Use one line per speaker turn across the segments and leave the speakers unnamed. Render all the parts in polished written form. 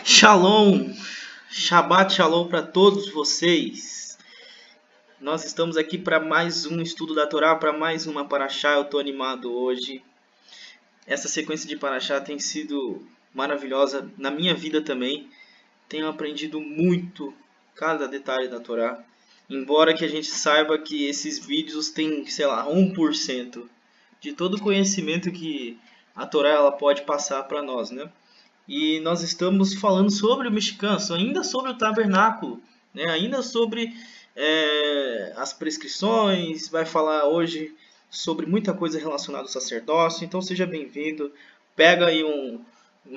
Shalom, Shabbat Shalom para todos vocês. Nós estamos aqui para mais um estudo da Torá, para mais uma Parashá. Eu estou animado hoje. Essa sequência de Parashá tem sido maravilhosa na minha vida também. Tenho aprendido muito cada detalhe da Torá. Embora que a gente saiba que esses vídeos têm, 1% de todo o conhecimento que a Torá ela pode passar para nós, né? E nós estamos falando sobre o Mishkan, ainda sobre o tabernáculo, né? Ainda sobre as prescrições, vai falar hoje sobre muita coisa relacionada ao sacerdócio, então seja bem-vindo, pega aí um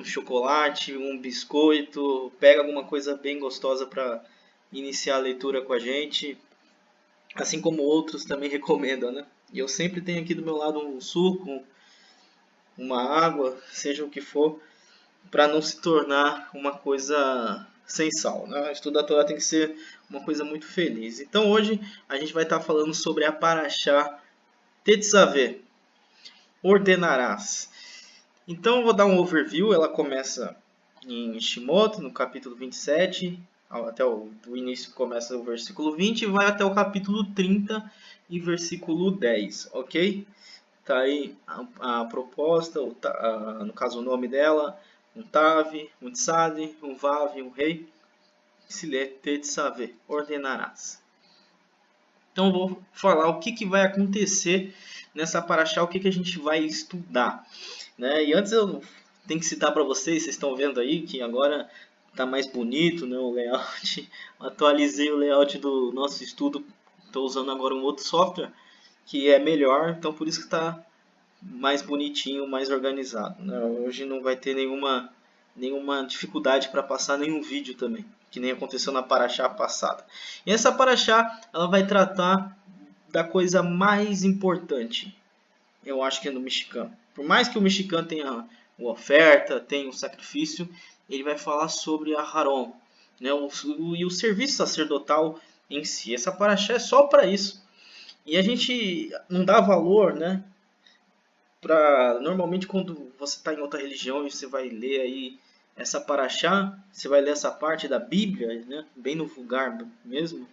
chocolate, um biscoito, pega alguma coisa bem gostosa para iniciar a leitura com a gente, assim como outros também recomendam, né? E eu sempre tenho aqui do meu lado um suco, uma água, seja o que for, para não se tornar uma coisa sem sal, né? O estudo da Torá tem que ser uma coisa muito feliz. Então hoje a gente vai estar falando sobre a Parashá Tetzaveh, ordenarás. Então eu vou dar um overview, ela começa em Shemot, no capítulo 27, até o início começa o versículo 20 e vai até o capítulo 30 e versículo 10, ok? Tá aí a proposta, no caso o nome dela, um Tav, um Tzad, um Vav, um Rei. Se lê Tetzaveh, ordenarás. Então eu vou falar o que vai acontecer nessa Parashá, o que a gente vai estudar, né? E antes eu tenho que citar para vocês estão vendo aí que agora está mais bonito, né, o layout. Atualizei o layout do nosso estudo, estou usando agora um outro software que é melhor, então por isso que está mais bonitinho, mais organizado, né? Hoje não vai ter nenhuma dificuldade para passar nenhum vídeo também, que nem aconteceu na Parashá passada. E essa Parashá ela vai tratar da coisa mais importante, eu acho que é no Mishkan. Por mais que o Mishkan tenha a oferta, tenha o sacrifício, ele vai falar sobre a Haron, né? E o serviço sacerdotal em si. Essa Parashá é só para isso. E a gente não dá valor, né? Normalmente quando você está em outra religião e você vai ler aí essa Parashá, você vai ler essa parte da Bíblia, né, bem no vulgar mesmo,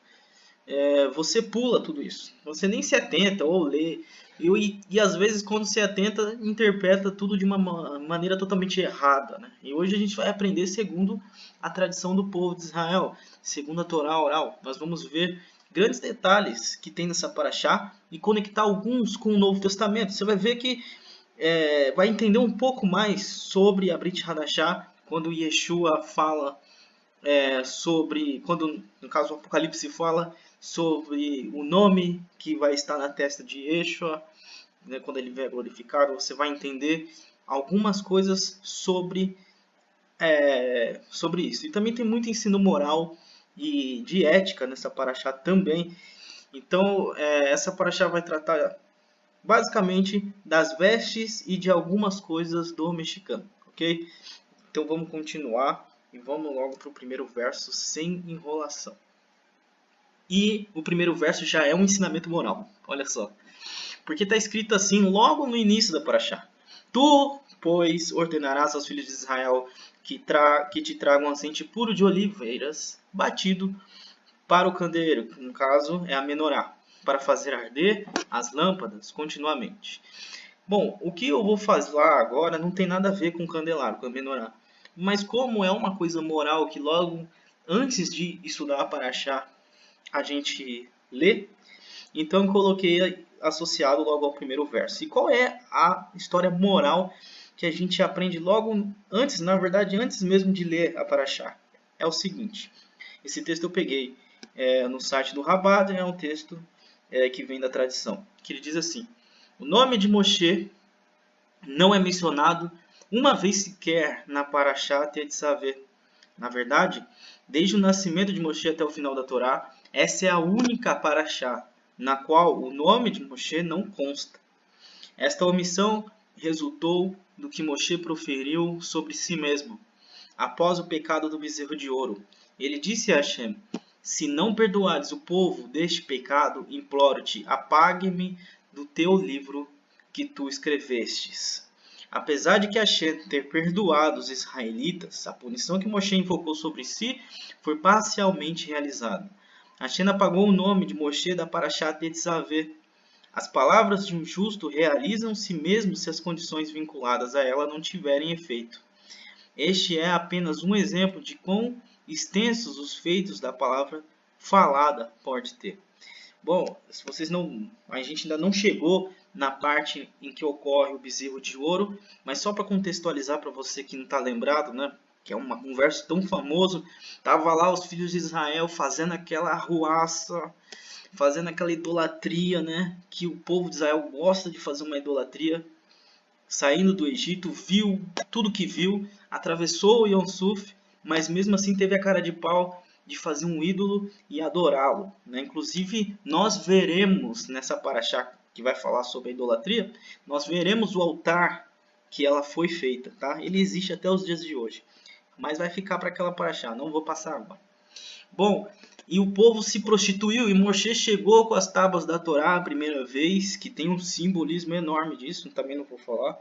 você pula tudo isso. Você nem se atenta ou lê. E às vezes quando se atenta, interpreta tudo de uma maneira totalmente errada, né? E hoje a gente vai aprender segundo a tradição do povo de Israel, segundo a Torá oral. Nós vamos ver grandes detalhes que tem nessa Parashá e conectar alguns com o Novo Testamento. Você vai ver que vai entender um pouco mais sobre a Brit Hadashah, quando Yeshua fala sobre, quando no caso o Apocalipse fala sobre o nome que vai estar na testa de Yeshua, né, quando ele vier glorificado, você vai entender algumas coisas sobre isso. E também tem muito ensino moral e de ética nessa Parashá também. Então essa Parashá vai tratar basicamente das vestes e de algumas coisas do mexicano, ok? Então vamos continuar e vamos logo para o primeiro verso sem enrolação. E o primeiro verso já é um ensinamento moral, olha só. Porque está escrito assim logo no início da Parashá. Tu, pois, ordenarás aos filhos de Israel que te tragam azeite puro de oliveiras, batido para o candeeiro, que no caso é a menorá, para fazer arder as lâmpadas continuamente. Bom, o que eu vou falar agora não tem nada a ver com o candelabro, com a menorá. Mas como é uma coisa moral que logo antes de estudar a Parashá a gente lê, então eu coloquei associado logo ao primeiro verso. E qual é a história moral que a gente aprende logo antes, na verdade antes mesmo de ler a Parashá? É o seguinte, esse texto eu peguei no site do Rabbah, é um texto que vem da tradição, que ele diz assim: o nome de Moshe não é mencionado uma vez sequer na Parashá Tetzaveh. Na verdade, desde o nascimento de Moshe até o final da Torá, essa é a única Parashá na qual o nome de Moshe não consta. Esta omissão resultou do que Moshe proferiu sobre si mesmo, após o pecado do bezerro de ouro. Ele disse a Hashem: se não perdoares o povo deste pecado, imploro-te, apague-me do teu livro que tu escrevestes.
Apesar de que Hashem ter perdoado os israelitas, a punição que Moshe invocou sobre si foi parcialmente realizada. Hashem apagou o nome de Moshe da Parashat Tetzaveh. As palavras de um justo realizam-se mesmo se as condições vinculadas a ela não tiverem efeito. Este é apenas um exemplo de quão extensos os feitos da palavra falada pode ter. Bom, se vocês não, a gente ainda não chegou na parte em que ocorre o bezerro de ouro, mas só para contextualizar para você que não está lembrado, né? Que é um verso tão famoso, tava lá os filhos de Israel fazendo aquela arruaça, fazendo aquela idolatria, né? Que o povo de Israel gosta de fazer uma idolatria. Saindo do Egito, viu tudo que viu, atravessou o Yam Suf, mas mesmo assim teve a cara de pau de fazer um ídolo e adorá-lo, né? Inclusive, nós veremos nessa paraxá que vai falar sobre a idolatria, nós veremos o altar que ela foi feita, tá? Ele existe até os dias de hoje, mas vai ficar para aquela paraxá, não vou passar agora. Bom, e o povo se prostituiu e Moshe chegou com as tábuas da Torá a primeira vez, que tem um simbolismo enorme disso, também não vou falar.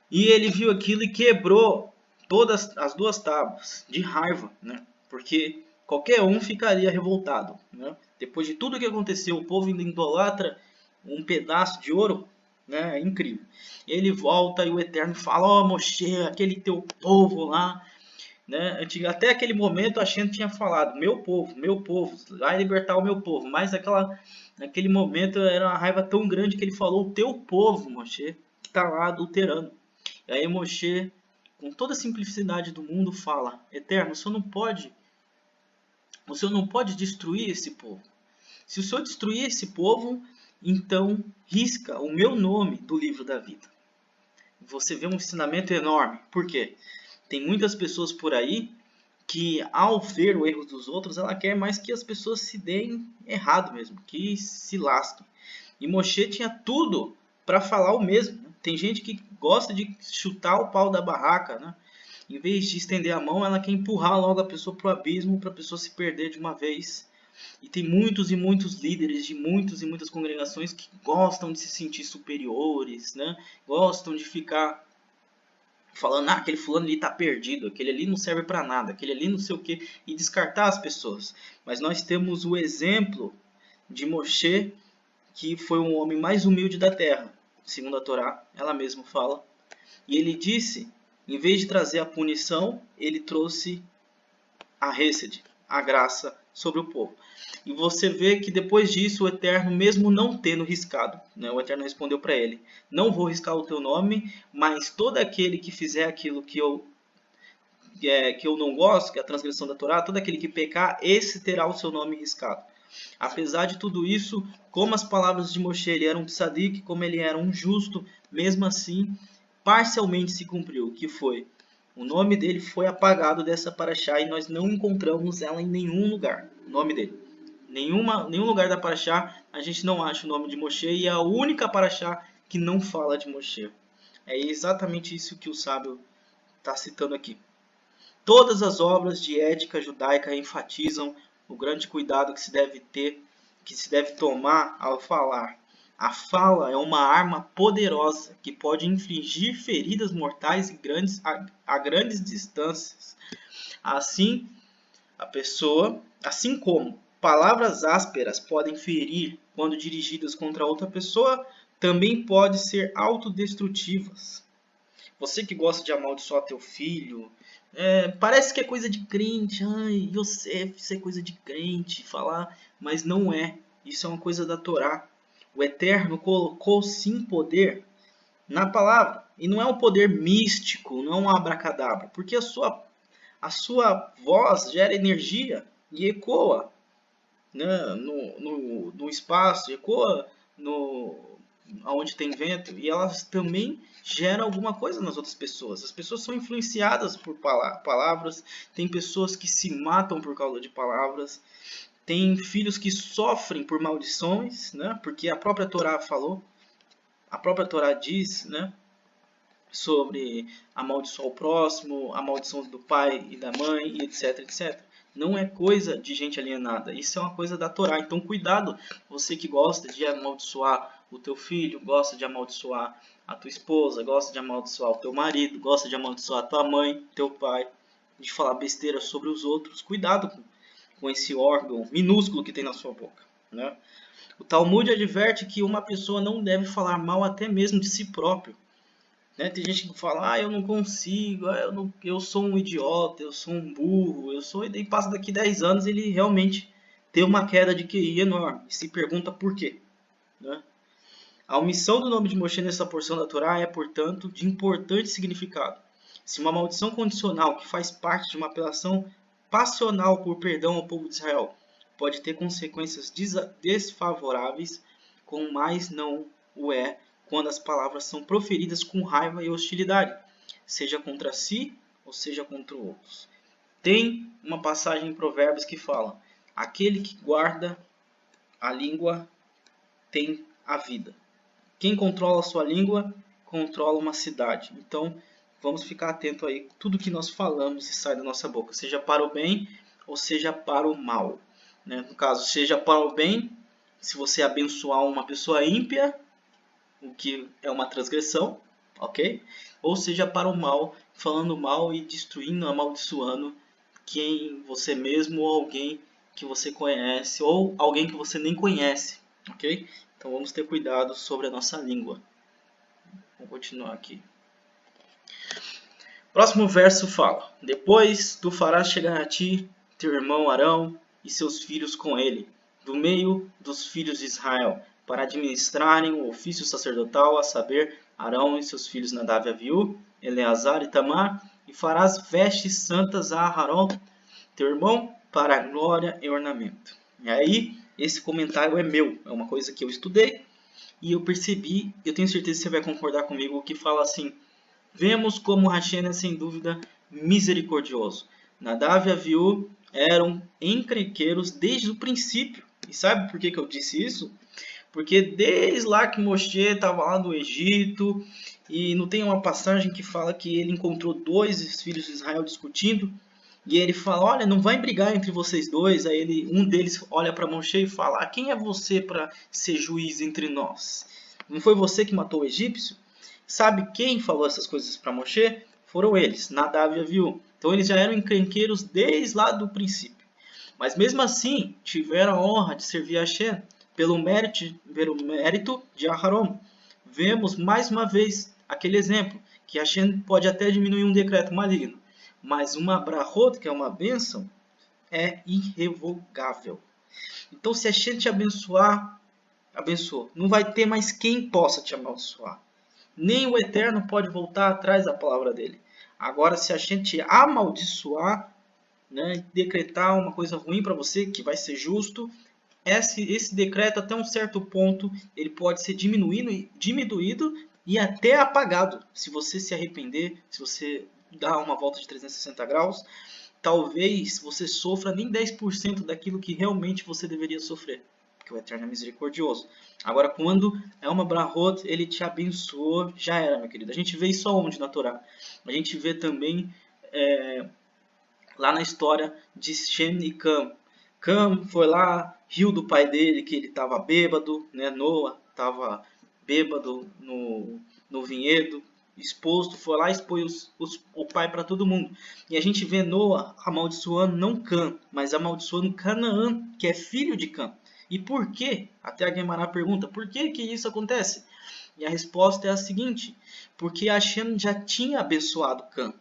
E ele viu aquilo e quebrou todas as duas tábuas de raiva, né? Porque qualquer um ficaria revoltado, né? Depois de tudo que aconteceu, o povo ainda idolatra um pedaço de ouro, né? É incrível. Ele volta e o Eterno fala: ó, Moshe, aquele teu povo lá, né? Até aquele momento a gente tinha falado: meu povo, vai libertar o meu povo. Mas naquele momento era uma raiva tão grande que ele falou: o teu povo, Moshe, que está lá adulterando. E aí Moshe, com toda a simplicidade do mundo, fala: Eterno, o Senhor não pode destruir esse povo. Se o Senhor destruir esse povo, então risca o meu nome do livro da vida. Você vê um ensinamento enorme. Por quê? Tem muitas pessoas por aí que, ao ver o erro dos outros, ela quer mais que as pessoas se deem errado mesmo, que se lasquem. E Moshe tinha tudo para falar o mesmo. Tem gente que gosta de chutar o pau da barraca, né? Em vez de estender a mão, ela quer empurrar logo a pessoa para o abismo, para a pessoa se perder de uma vez. E tem muitos e muitos líderes de muitas e muitas congregações que gostam de se sentir superiores, né? Gostam de ficar falando: aquele fulano ali está perdido, aquele ali não serve para nada, aquele ali não sei o que, e descartar as pessoas. Mas nós temos o exemplo de Moshe, que foi um homem mais humilde da terra, segundo a Torá, ela mesma fala. E ele disse, em vez de trazer a punição, ele trouxe a Hesed, a graça sobre o povo. E você vê que depois disso o Eterno, mesmo não tendo riscado, né, o Eterno respondeu para ele: não vou riscar o teu nome, mas todo aquele que fizer aquilo que eu não gosto, que é a transgressão da Torá, todo aquele que pecar, esse terá o seu nome riscado. Apesar de tudo isso, como as palavras de Moshe, ele era um tzadik, como ele era um justo, mesmo assim, parcialmente se cumpriu, que foi: o nome dele foi apagado dessa paraxá e nós não encontramos ela em nenhum lugar. O nome dele. Nenhum lugar da paraxá a gente não acha o nome de Moshe, e é a única paraxá que não fala de Moshe. É exatamente isso que o sábio está citando aqui. Todas as obras de ética judaica enfatizam o grande cuidado que se deve ter, que se deve tomar ao falar. A fala é uma arma poderosa que pode infligir feridas mortais a grandes distâncias. Assim como palavras ásperas podem ferir quando dirigidas contra outra pessoa, também podem ser autodestrutivas. Você que gosta de amaldiçoar teu filho, parece que é coisa de crente, Yosef, isso é coisa de crente, falar, mas não é. Isso é uma coisa da Torá. O Eterno colocou sim poder na palavra. E não é um poder místico, não é um abracadabra. Porque a sua voz gera energia e ecoa, né, no espaço, ecoa onde tem vento. E elas também geram alguma coisa nas outras pessoas. As pessoas são influenciadas por palavras. Tem pessoas que se matam por causa de palavras. Tem filhos que sofrem por maldições, né? Porque a própria Torá falou, a própria Torá diz, né, sobre amaldiçoar o próximo, a maldição do pai e da mãe, e etc, etc. Não é coisa de gente alienada, isso é uma coisa da Torá. Então cuidado, você que gosta de amaldiçoar o teu filho, gosta de amaldiçoar a tua esposa, gosta de amaldiçoar o teu marido, gosta de amaldiçoar a tua mãe, teu pai, de falar besteira sobre os outros. Cuidado com esse órgão minúsculo que tem na sua boca, né? O Talmud adverte que uma pessoa não deve falar mal até mesmo de si próprio, né? Tem gente que fala, eu não consigo, eu sou um idiota, eu sou um burro, e daí passa daqui 10 anos ele realmente tem uma queda de QI enorme e se pergunta por quê, né? A omissão do nome de Moshe nessa porção da Torá é, portanto, de importante significado. Se uma maldição condicional que faz parte de uma apelação passional por perdão ao povo de Israel pode ter consequências desfavoráveis, com mais não o é quando as palavras são proferidas com raiva e hostilidade, seja contra si ou seja contra outros. Tem uma passagem em Provérbios que fala: aquele que guarda a língua tem a vida. Quem controla a sua língua, controla uma cidade. Então, vamos ficar atento aí. Tudo que nós falamos e sai da nossa boca, seja para o bem ou seja para o mal, né? No caso, seja para o bem, se você abençoar uma pessoa ímpia, o que é uma transgressão, ok? Ou seja para o mal, falando mal e destruindo, amaldiçoando quem você mesmo ou alguém que você conhece ou alguém que você nem conhece, ok? Então vamos ter cuidado sobre a nossa língua. Vamos continuar aqui. Próximo verso fala: depois tu farás chegar a ti teu irmão Arão e seus filhos com ele, do meio dos filhos de Israel, para administrarem o ofício sacerdotal, a saber, Arão e seus filhos Nadav e Aviú, Eleazar e Tamar, e farás vestes santas a Arão, teu irmão, para a glória e ornamento. E aí, esse comentário é meu, é uma coisa que eu estudei e eu percebi, eu tenho certeza que você vai concordar comigo, que fala assim: vemos como Hashem é sem dúvida misericordioso. Nadav e Aviú eram encrenqueiros desde o princípio. E sabe por que eu disse isso? Porque desde lá que Moshe estava lá no Egito, e não tem uma passagem que fala que ele encontrou dois filhos de Israel discutindo, e ele fala: olha, não vai brigar entre vocês dois. Aí um deles olha para Moshe e fala: quem é você para ser juiz entre nós? Não foi você que matou o egípcio? Sabe quem falou essas coisas para Moshe? Foram eles, Nadav e Aviú. Então eles já eram encrenqueiros desde lá do princípio. Mas mesmo assim, tiveram a honra de servir a Hashem pelo mérito de Aharon. Vemos mais uma vez aquele exemplo, que Hashem pode até diminuir um decreto maligno, mas uma brachot, que é uma bênção, é irrevogável. Então se Hashem te abençoar, abençoou. Não vai ter mais quem possa te amaldiçoar. Nem o Eterno pode voltar atrás da palavra dele. Agora, se a gente amaldiçoar, né, decretar uma coisa ruim para você, que vai ser justo, esse decreto, até um certo ponto, ele pode ser diminuído e até apagado. Se você se arrepender, se você dar uma volta de 360 graus, talvez você sofra nem 10% daquilo que realmente você deveria sofrer. Porque o Eterno é misericordioso. Agora, quando é uma brachot, ele te abençoou, já era, meu querido. A gente vê isso aonde na Torá? A gente vê também lá na história de Shem e Cam. Cam foi lá, riu do pai dele, que ele estava bêbado, né? Noah estava bêbado no vinhedo, exposto, foi lá e expôs o pai para todo mundo. E a gente vê Noah amaldiçoando não Cam, mas amaldiçoando Canaã, que é filho de Cam. E por quê? Até a Guemará pergunta, por que isso acontece? E a resposta é a seguinte: porque Hashem já tinha abençoado Cam.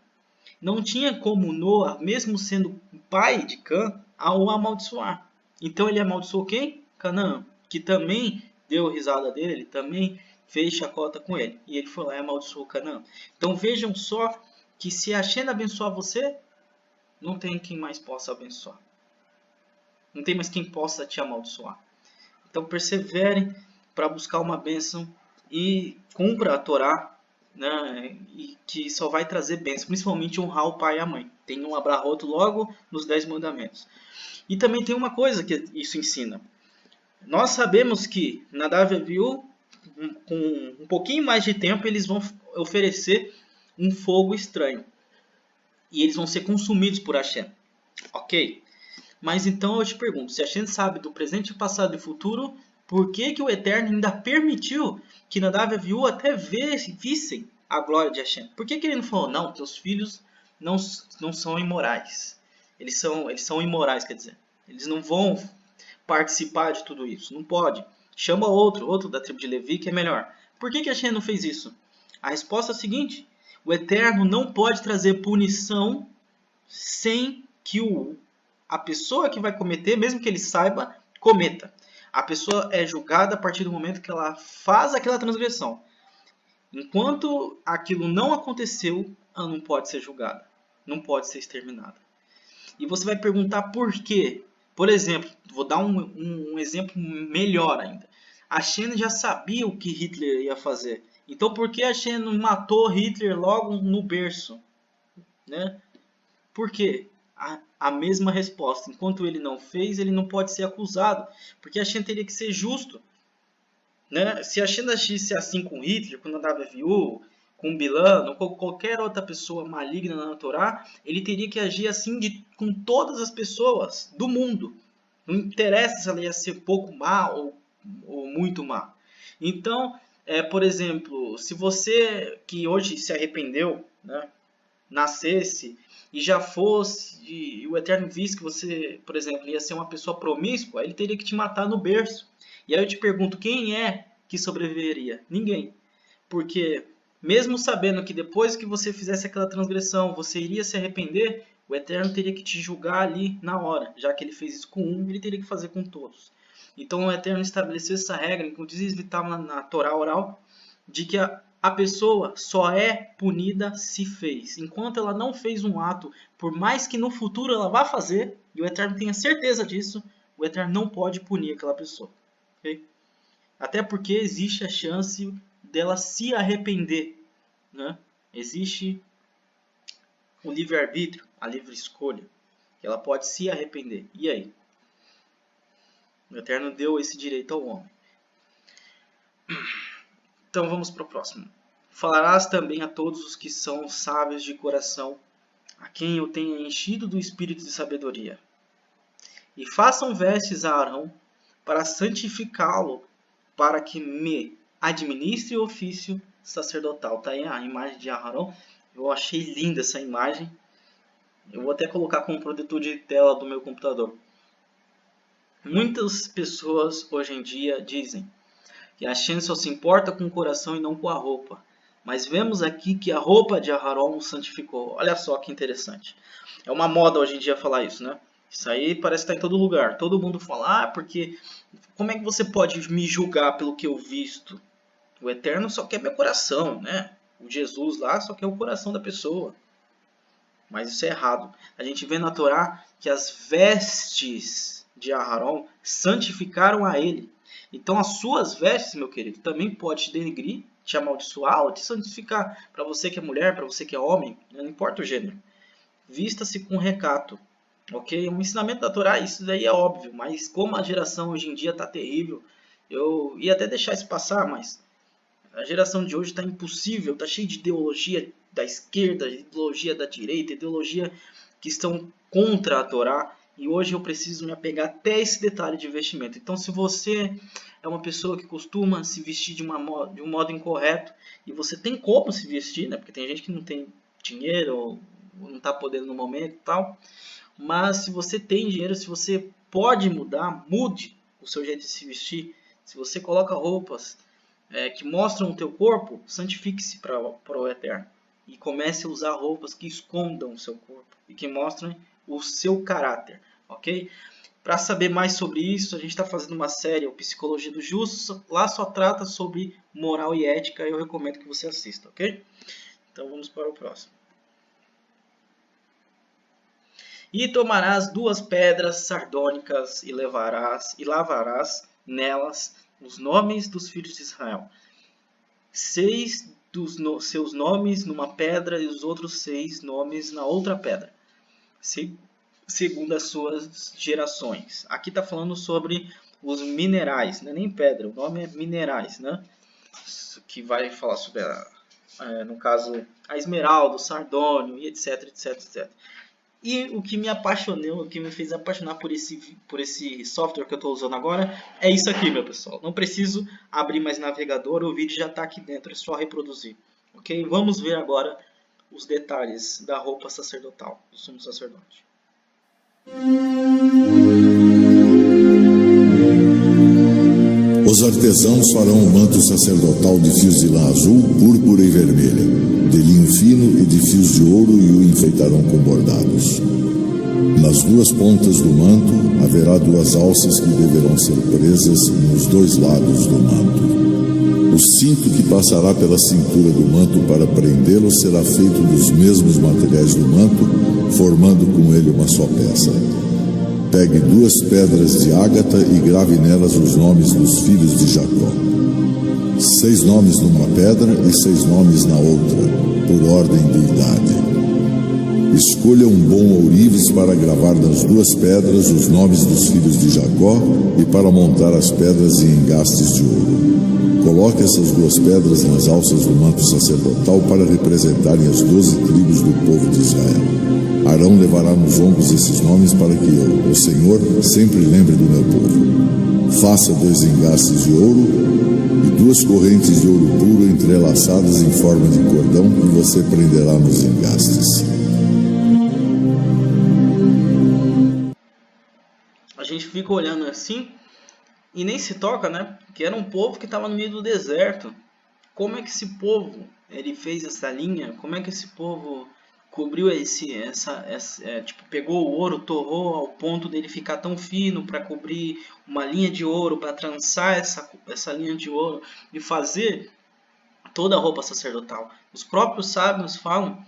Não tinha como Noah, mesmo sendo pai de Cam, o amaldiçoar. Então ele amaldiçoou quem? Canaã, que também deu risada dele, ele também fez chacota com ele. E ele foi lá e amaldiçoou Canaã. Então vejam só que se Hashem abençoar você, não tem quem mais possa abençoar. Não tem mais quem possa te amaldiçoar. Então persevere para buscar uma bênção e cumpra a Torá, né, e que só vai trazer bênção, principalmente honrar o pai e a mãe. Tem um abrahot logo nos 10 mandamentos. E também tem uma coisa que isso ensina. Nós sabemos que Nadav e Aviú, com um pouquinho mais de tempo, eles vão oferecer um fogo estranho. E eles vão ser consumidos por Hashem. Ok? Mas então eu te pergunto, se Hashem sabe do presente, passado e futuro, Por que que o Eterno ainda permitiu que Nadav e Aviú até vissem a glória de Hashem? Por que que ele não falou, não, teus filhos não são imorais. Eles são imorais, quer dizer. Eles não vão participar de tudo isso. Não pode. Chama outro da tribo de Levi, que é melhor. Por que que Hashem não fez isso? A resposta é a seguinte: o Eterno não pode trazer punição sem que a pessoa que vai cometer, mesmo que ele saiba, cometa. A pessoa é julgada a partir do momento que ela faz aquela transgressão. Enquanto aquilo não aconteceu, ela não pode ser julgada. Não pode ser exterminada. E você vai perguntar por quê? Por exemplo, vou dar um exemplo melhor ainda. A Hashem já sabia o que Hitler ia fazer. Então por que a Hashem não matou Hitler logo no berço? Né? Por quê? A mesma resposta. Enquanto ele não fez, ele não pode ser acusado. Porque a Hashem teria que ser justo. Né? Se a Hashem agisse assim com Hitler, com Nadav e Aviú, com Bilã, ou com qualquer outra pessoa maligna na Torá, ele teria que agir assim com todas as pessoas do mundo. Não interessa se ela ia ser pouco má ou muito má. Então, por exemplo, se você que hoje se arrependeu, né, nascesse e já fosse, e o Eterno visse que você, por exemplo, ia ser uma pessoa promíscua, ele teria que te matar no berço. E aí eu te pergunto, quem é que sobreviveria? Ninguém. Porque mesmo sabendo que depois que você fizesse aquela transgressão, você iria se arrepender, o Eterno teria que te julgar ali na hora. Já que ele fez isso com um, ele teria que fazer com todos. Então o Eterno estabeleceu essa regra, inclusive estava na Torá oral, de que a pessoa só é punida se fez. Enquanto ela não fez um ato, por mais que no futuro ela vá fazer, e o Eterno tenha certeza disso, o Eterno não pode punir aquela pessoa. Okay? Até porque existe a chance dela se arrepender. Né? Existe o livre-arbítrio, a livre escolha, que ela pode se arrepender. E aí? O Eterno deu esse direito ao homem. Então vamos para o próximo. Falarás também a todos os que são sábios de coração, a quem eu tenha enchido do espírito de sabedoria. E façam vestes a Arão para santificá-lo, para que me administre o ofício sacerdotal. Tá aí a imagem de Arão. Eu achei linda essa imagem. Eu vou até colocar como protetor de tela do meu computador. Muitas pessoas hoje em dia dizem que a Hashem só se importa com o coração e não com a roupa. Mas vemos aqui que a roupa de Aharon o santificou. Olha só que interessante. É uma moda hoje em dia falar isso, né? Isso aí parece estar em todo lugar. Todo mundo fala, porque como é que você pode me julgar pelo que eu visto? O Eterno só quer meu coração, né? O Jesus lá só quer o coração da pessoa. Mas isso é errado. A gente vê na Torá que as vestes de Aharon santificaram a ele. Então as suas vestes, meu querido, também pode te denegrir, te amaldiçoar ou te santificar. Para você que é mulher, para você que é homem, não importa o gênero. Vista-se com recato. Ok? Um ensinamento da Torá, isso daí é óbvio. Mas como a geração hoje em dia está terrível, eu ia até deixar isso passar, mas a geração de hoje está impossível, está cheia de ideologia da esquerda, ideologia da direita, ideologia que estão contra a Torá. E hoje eu preciso me apegar até esse detalhe de vestimento. Então, se você é uma pessoa que costuma se vestir de um modo incorreto, e você tem como se vestir, né? Porque tem gente que não tem dinheiro, ou não está podendo no momento e tal. Mas se você tem dinheiro, se você pode mudar, mude o seu jeito de se vestir. Se você coloca roupas que mostram o teu corpo, santifique-se para o Eterno. E comece a usar roupas que escondam o seu corpo e que mostrem o seu caráter, ok? Para saber mais sobre isso, a gente está fazendo uma série, o Psicologia do Justo. Lá só trata sobre moral e ética, eu recomendo que você assista, ok? Então vamos para o próximo. E tomarás 2 pedras sardônicas e lavarás nelas os nomes dos filhos de Israel. 6 dos seus nomes numa pedra e os outros 6 nomes na outra pedra, segundo as suas gerações. Aqui está falando sobre os minerais, não é nem pedra, o nome é minerais, né? Que vai falar sobre, no caso, a esmeralda, o sardônio e etc, etc, etc.
E o que me apaixonou, o que me fez apaixonar por esse software que eu estou usando agora, é isso aqui, meu pessoal. Não preciso abrir mais navegador, o vídeo já está aqui dentro, é só reproduzir. Ok? Vamos ver agora os detalhes da roupa sacerdotal do sumo sacerdote.
Os artesãos farão o manto sacerdotal de fios de lã azul, púrpura e vermelha, de linho fino e de fios de ouro, e o enfeitarão com bordados. Nas duas pontas do manto haverá duas alças que deverão ser presas nos dois lados do manto. O cinto que passará pela cintura do manto para prendê-lo será feito dos mesmos materiais do manto, formando com ele uma só peça. Pegue 2 pedras de ágata e grave nelas os nomes dos filhos de Jacó. 6 nomes numa pedra e 6 nomes na outra, por ordem de idade. Escolha um bom ourives para gravar nas 2 pedras os nomes dos filhos de Jacó e para montar as pedras em engastes de ouro. Coloque essas 2 pedras nas alças do manto sacerdotal para representarem as 12 tribos do povo de Israel. Arão levará nos ombros esses nomes para que eu, o Senhor, sempre lembre do meu povo. Faça 2 engastes de ouro e 2 correntes de ouro puro entrelaçadas em forma de cordão que você prenderá nos engastes.
A gente fica olhando assim e nem se toca, né? Que era um povo que estava no meio do deserto. Como é que esse povo ele fez essa linha? Como é que esse povo cobriu pegou o ouro, torrou ao ponto dele ficar tão fino para cobrir uma linha de ouro, para trançar essa linha de ouro e fazer toda a roupa sacerdotal. Os próprios sábios falam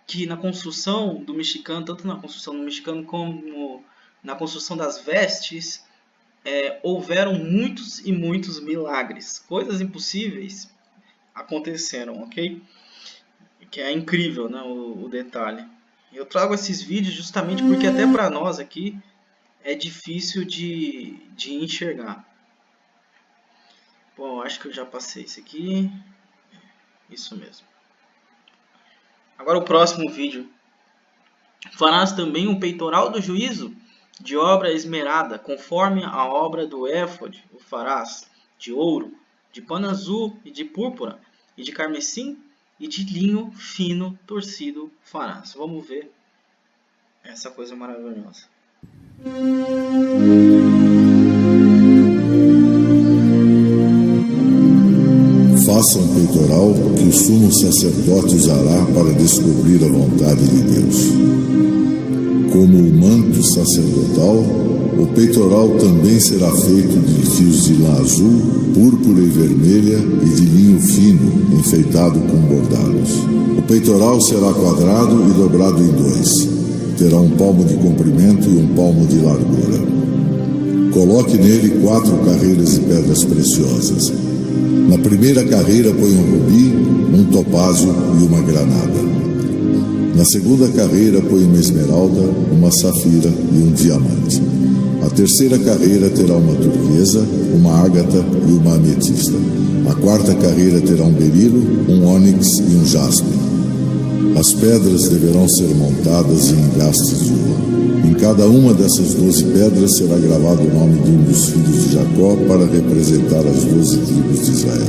que na construção do mexicano, tanto na construção do mexicano como na construção das vestes, houveram muitos e muitos milagres. Coisas impossíveis aconteceram, ok? Que é incrível, né, o detalhe. Eu trago esses vídeos justamente porque até para nós aqui é difícil de enxergar. Bom, acho que eu já passei isso aqui. Isso mesmo. Agora o próximo vídeo. Farás também um peitoral do juízo de obra esmerada, conforme a obra do éfode, o farás de ouro, de pano azul e de púrpura, e de carmesim, e de linho fino torcido farás. Vamos ver essa coisa maravilhosa.
Faça um peitoral que o sumo sacerdote usará para descobrir a vontade de Deus. Como o manto sacerdotal, o peitoral também será feito de fios de lã azul, púrpura e vermelha e de linho fino, enfeitado com bordados. O peitoral será quadrado e dobrado em 2. Terá 1 palmo de comprimento e 1 palmo de largura. Coloque nele 4 carreiras de pedras preciosas. Na primeira carreira põe um rubi, um topázio e uma granada. Na segunda carreira põe uma esmeralda, uma safira e um diamante. A terceira carreira terá uma turquesa, uma ágata e uma ametista. A quarta carreira terá um berilo, um ônix e um jaspe. As pedras deverão ser montadas em engastes de ouro. Em cada uma dessas 12 pedras será gravado o nome de um dos filhos de Jacó para representar as 12 tribos de Israel.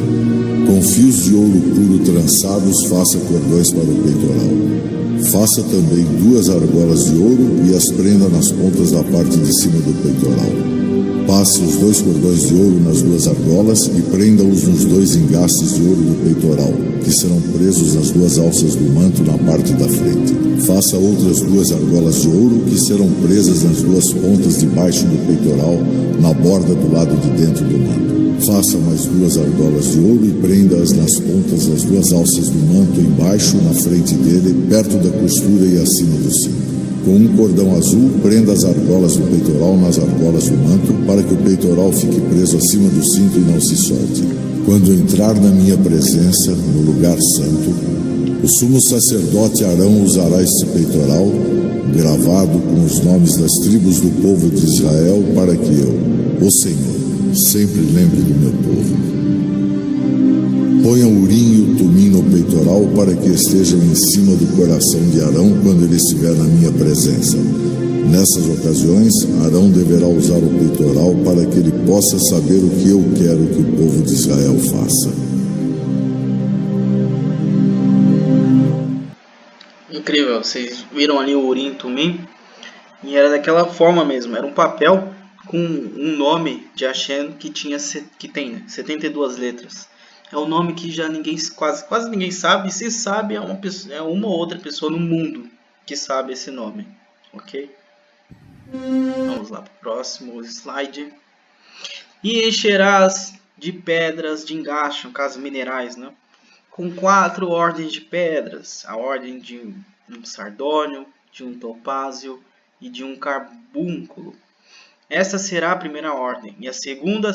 Com fios de ouro puro trançados, faça cordões para o peitoral. Faça também 2 argolas de ouro e as prenda nas pontas da parte de cima do peitoral. Passe os 2 cordões de ouro nas 2 argolas e prenda-os nos 2 engastes de ouro do peitoral, que serão presos nas 2 alças do manto na parte da frente. Faça outras 2 argolas de ouro que serão presas nas 2 pontas de baixo do peitoral, na borda do lado de dentro do manto. Faça mais 2 argolas de ouro e prenda-as nas pontas das 2 alças do manto embaixo, na frente dele, perto da costura e acima do cinto. Com um cordão azul, prenda as argolas do peitoral nas argolas do manto, para que o peitoral fique preso acima do cinto e não se solte. Quando entrar na minha presença, no lugar santo, o sumo sacerdote Arão usará este peitoral, gravado com os nomes das tribos do povo de Israel, para que eu, o Senhor, sempre lembre do meu povo. Ponha o urim e o tumim no peitoral para que estejam em cima do coração de Arão quando ele estiver na minha presença. Nessas ocasiões, Arão deverá usar o peitoral para que ele possa saber o que eu quero que o povo de Israel faça.
Incrível, vocês viram ali o urim e tumim? E era daquela forma mesmo, era um papel com um nome de Hashem que tem, né, 72 letras. É um nome que já quase ninguém sabe, e se sabe é uma ou outra pessoa no mundo que sabe esse nome, ok? Vamos lá para o próximo slide. E encherás de pedras de engaste, no caso minerais, né? Com 4 ordens de pedras, a ordem de um sardônio, de um topázio e de um carbúnculo. Essa será a primeira ordem, e a segunda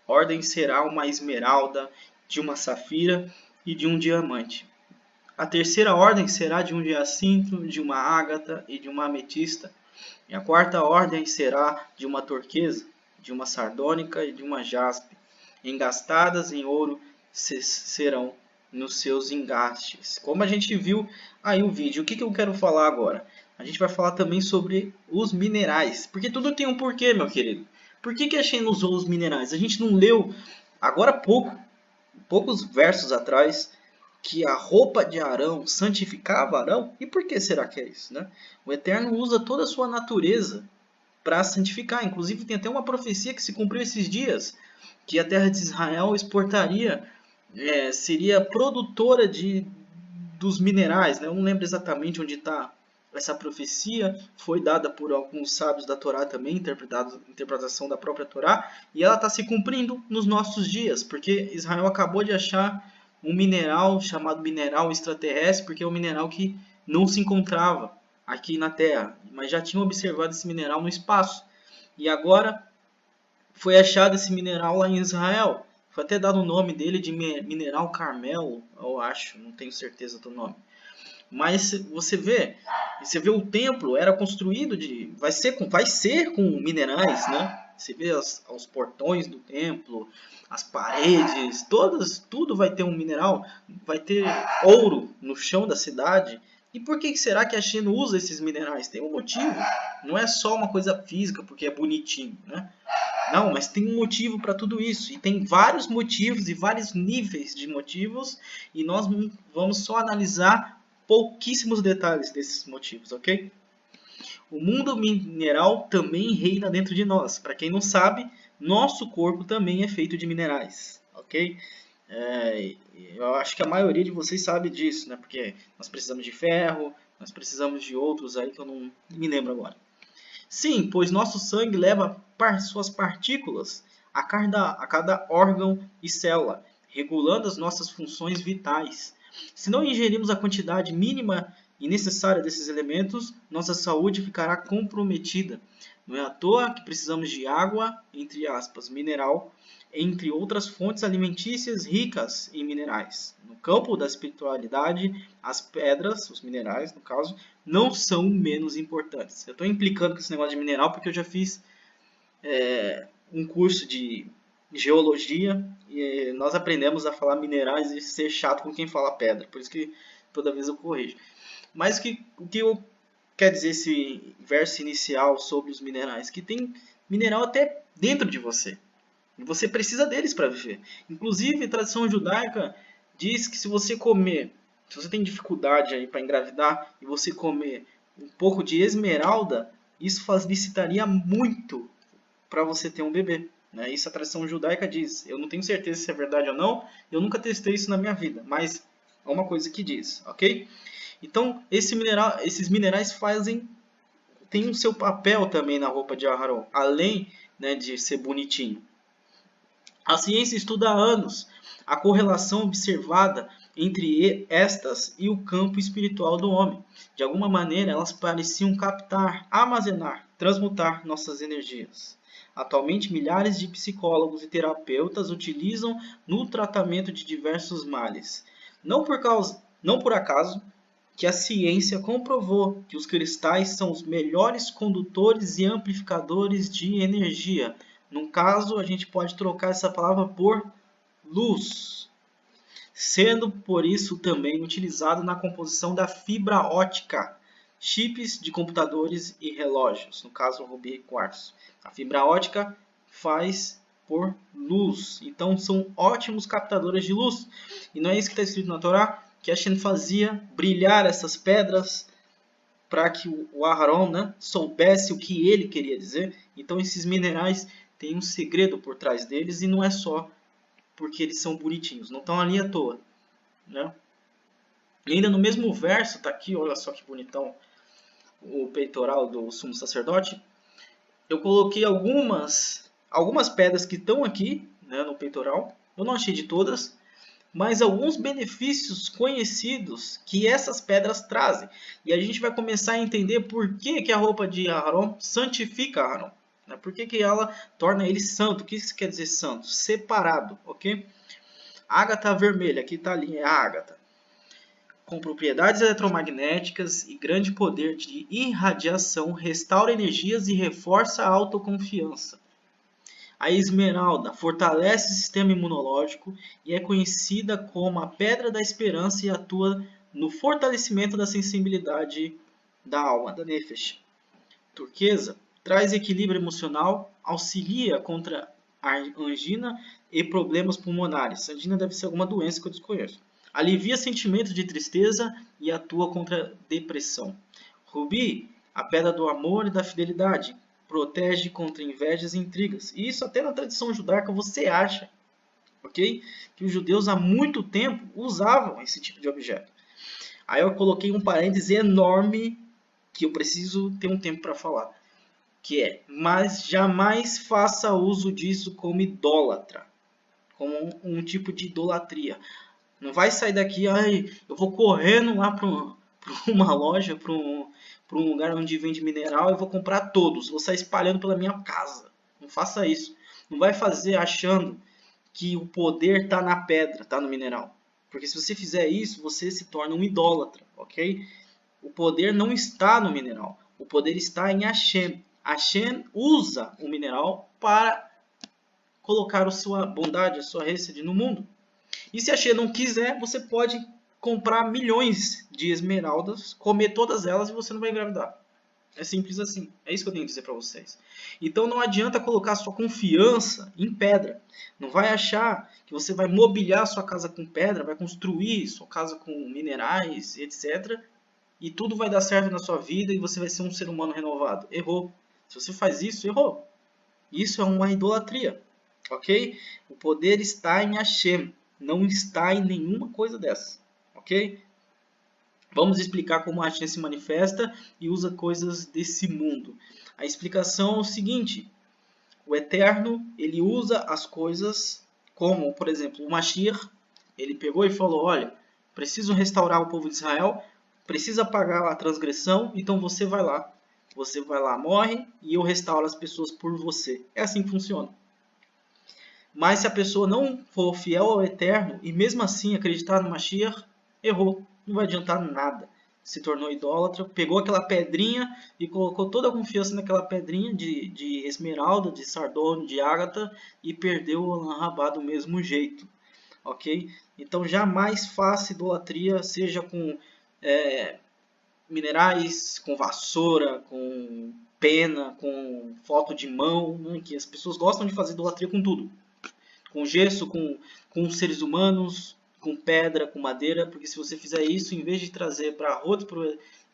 ordem será uma esmeralda, de uma safira e de um diamante. A terceira ordem será de um diacinto, de uma ágata e de uma ametista. E a quarta ordem será de uma turquesa, de uma sardônica e de uma jaspe. Engastadas em ouro serão nos seus engastes. Como a gente viu aí o vídeo, o que eu quero falar agora? A gente vai falar também sobre os minerais, porque tudo tem um porquê, meu querido. Por que a Hashem usou os minerais? A gente não leu agora poucos versos atrás, que a roupa de Arão santificava Arão? E por que será que é isso, né? O Eterno usa toda a sua natureza para santificar. Inclusive tem até uma profecia que se cumpriu esses dias, que a terra de Israel exportaria, seria produtora dos minerais, né? Eu não lembro exatamente onde está essa profecia, foi dada por alguns sábios da Torá também, interpretação da própria Torá, e ela está se cumprindo nos nossos dias, porque Israel acabou de achar um mineral chamado mineral extraterrestre, porque é um mineral que não se encontrava aqui na Terra, mas já tinham observado esse mineral no espaço, e agora foi achado esse mineral lá em Israel. Foi até dado o nome dele de mineral Carmel, eu acho, não tenho certeza do nome. Mas você vê o templo era construído vai ser com minerais, né? Você vê os portões do templo, as paredes, tudo vai ter um mineral, vai ter ouro no chão da cidade. E por que será que a China usa esses minerais? Tem um motivo. Não é só uma coisa física porque é bonitinho, né? Não, mas tem um motivo para tudo isso. E tem vários motivos e vários níveis de motivos. E nós vamos só analisar pouquíssimos detalhes desses motivos, ok? O mundo mineral também reina dentro de nós. Para quem não sabe, nosso corpo também é feito de minerais, ok? Eu acho que a maioria de vocês sabe disso, né? Porque nós precisamos de ferro, nós precisamos de outros aí que eu não me lembro agora. Sim, pois nosso sangue leva suas partículas a cada órgão e célula, regulando as nossas funções vitais. Se não ingerirmos a quantidade mínima e necessária desses elementos, nossa saúde ficará comprometida. Não é à toa que precisamos de água, entre aspas, mineral, entre outras fontes alimentícias ricas em minerais. No campo da espiritualidade, as pedras, os minerais no caso, não são menos importantes. Eu estou implicando com esse negócio de mineral porque eu já fiz um curso de geologia e nós aprendemos a falar minerais e ser chato com quem fala pedra, por isso que toda vez eu corrijo. Mas o que eu quer dizer esse verso inicial sobre os minerais? Que tem mineral até dentro de você. E você precisa deles para viver. Inclusive, a tradição judaica diz que se você tem dificuldade aí para engravidar e você comer um pouco de esmeralda, isso facilitaria muito para você ter um bebê. Né? Isso a tradição judaica diz. Eu não tenho certeza se é verdade ou não. Eu nunca testei isso na minha vida, mas é uma coisa que diz, ok? Então, esses minerais têm o seu papel também na roupa de Aharon, além, né, de ser bonitinho. A ciência estuda há anos a correlação observada entre estas e o campo espiritual do homem. De alguma maneira, elas pareciam captar, armazenar, transmutar nossas energias. Atualmente, milhares de psicólogos e terapeutas utilizam no tratamento de diversos males. Não por acaso que a ciência comprovou que os cristais são os melhores condutores e amplificadores de energia. No caso, a gente pode trocar essa palavra por luz. sendo por isso também utilizado na composição da fibra ótica, chips de computadores e relógios, no caso o rubi e quartzo. A fibra ótica faz por luz, então são ótimos captadores de luz. E não é isso que está escrito na Torá, que Hashem fazia brilhar essas pedras para que o Aharon, né, soubesse o que ele queria dizer. Então esses minerais têm um segredo por trás deles, e não é só porque eles são bonitinhos, não estão ali à toa, né? E ainda no mesmo verso, está aqui, olha só que bonitão, o peitoral do sumo sacerdote. Eu coloquei algumas pedras que estão aqui, né, no peitoral. Eu não achei de todas, mas alguns benefícios conhecidos que essas pedras trazem. E a gente vai começar a entender por que a roupa de Aharon santifica Aharon. Né? Por que ela torna ele santo? O que isso quer dizer santo? Separado, ok? Ágata vermelha, aqui está a linha, é a ágata. Com propriedades eletromagnéticas e grande poder de irradiação, restaura energias e reforça a autoconfiança. A esmeralda fortalece o sistema imunológico e é conhecida como a pedra da esperança e atua no fortalecimento da sensibilidade da alma, da nefesh. Turquesa traz equilíbrio emocional, auxilia contra a angina e problemas pulmonares. A angina deve ser alguma doença que eu desconheço. Alivia sentimentos de tristeza e atua contra a depressão. Rubi, a pedra do amor e da fidelidade, protege contra invejas e intrigas. E isso até na tradição judaica você acha, ok? Que os judeus há muito tempo usavam esse tipo de objeto. Aí eu coloquei um parêntese enorme que eu preciso ter um tempo para falar. Que é, mas jamais faça uso disso como idólatra. Como um tipo de idolatria. Não vai sair daqui, eu vou correndo lá para uma loja, para um lugar onde vende mineral, e vou comprar todos. Vou sair espalhando pela minha casa. Não faça isso. Não vai fazer achando que o poder está na pedra, está no mineral. Porque se você fizer isso, você se torna um idólatra, ok? O poder não está no mineral. O poder está em Hashem. Hashem usa o mineral para colocar a sua bondade, a sua rede no mundo. E se a Hashem não quiser, você pode comprar milhões de esmeraldas, comer todas elas e você não vai engravidar. É simples assim. É isso que eu tenho que dizer para vocês. Então não adianta colocar sua confiança em pedra. Não vai achar que você vai mobiliar sua casa com pedra, vai construir sua casa com minerais, etc. E tudo vai dar certo na sua vida e você vai ser um ser humano renovado. Errou. Se você faz isso, errou. Isso é uma idolatria. Ok? O poder está em Hashem. Não está em nenhuma coisa dessa. Ok? Vamos explicar como Hashem se manifesta e usa coisas desse mundo. A explicação é o seguinte. O Eterno, ele usa as coisas como, por exemplo, o Mashiach. Ele pegou e falou, olha, preciso restaurar o povo de Israel, precisa pagar a transgressão, então você vai lá. Você vai lá, morre, e eu restauro as pessoas por você. É assim que funciona. Mas se a pessoa não for fiel ao Eterno, e mesmo assim acreditar no Mashiach, errou. Não vai adiantar nada. Se tornou idólatra, pegou aquela pedrinha e colocou toda a confiança naquela pedrinha de esmeralda, de sardônio, de ágata, e perdeu o Olam Rabá do mesmo jeito. Ok? Então jamais faça idolatria, seja com minerais, com vassoura, com pena, com foto de mão, né? Que as pessoas gostam de fazer idolatria com tudo. Com gesso, com seres humanos, com pedra, com madeira, porque se você fizer isso, em vez de trazer para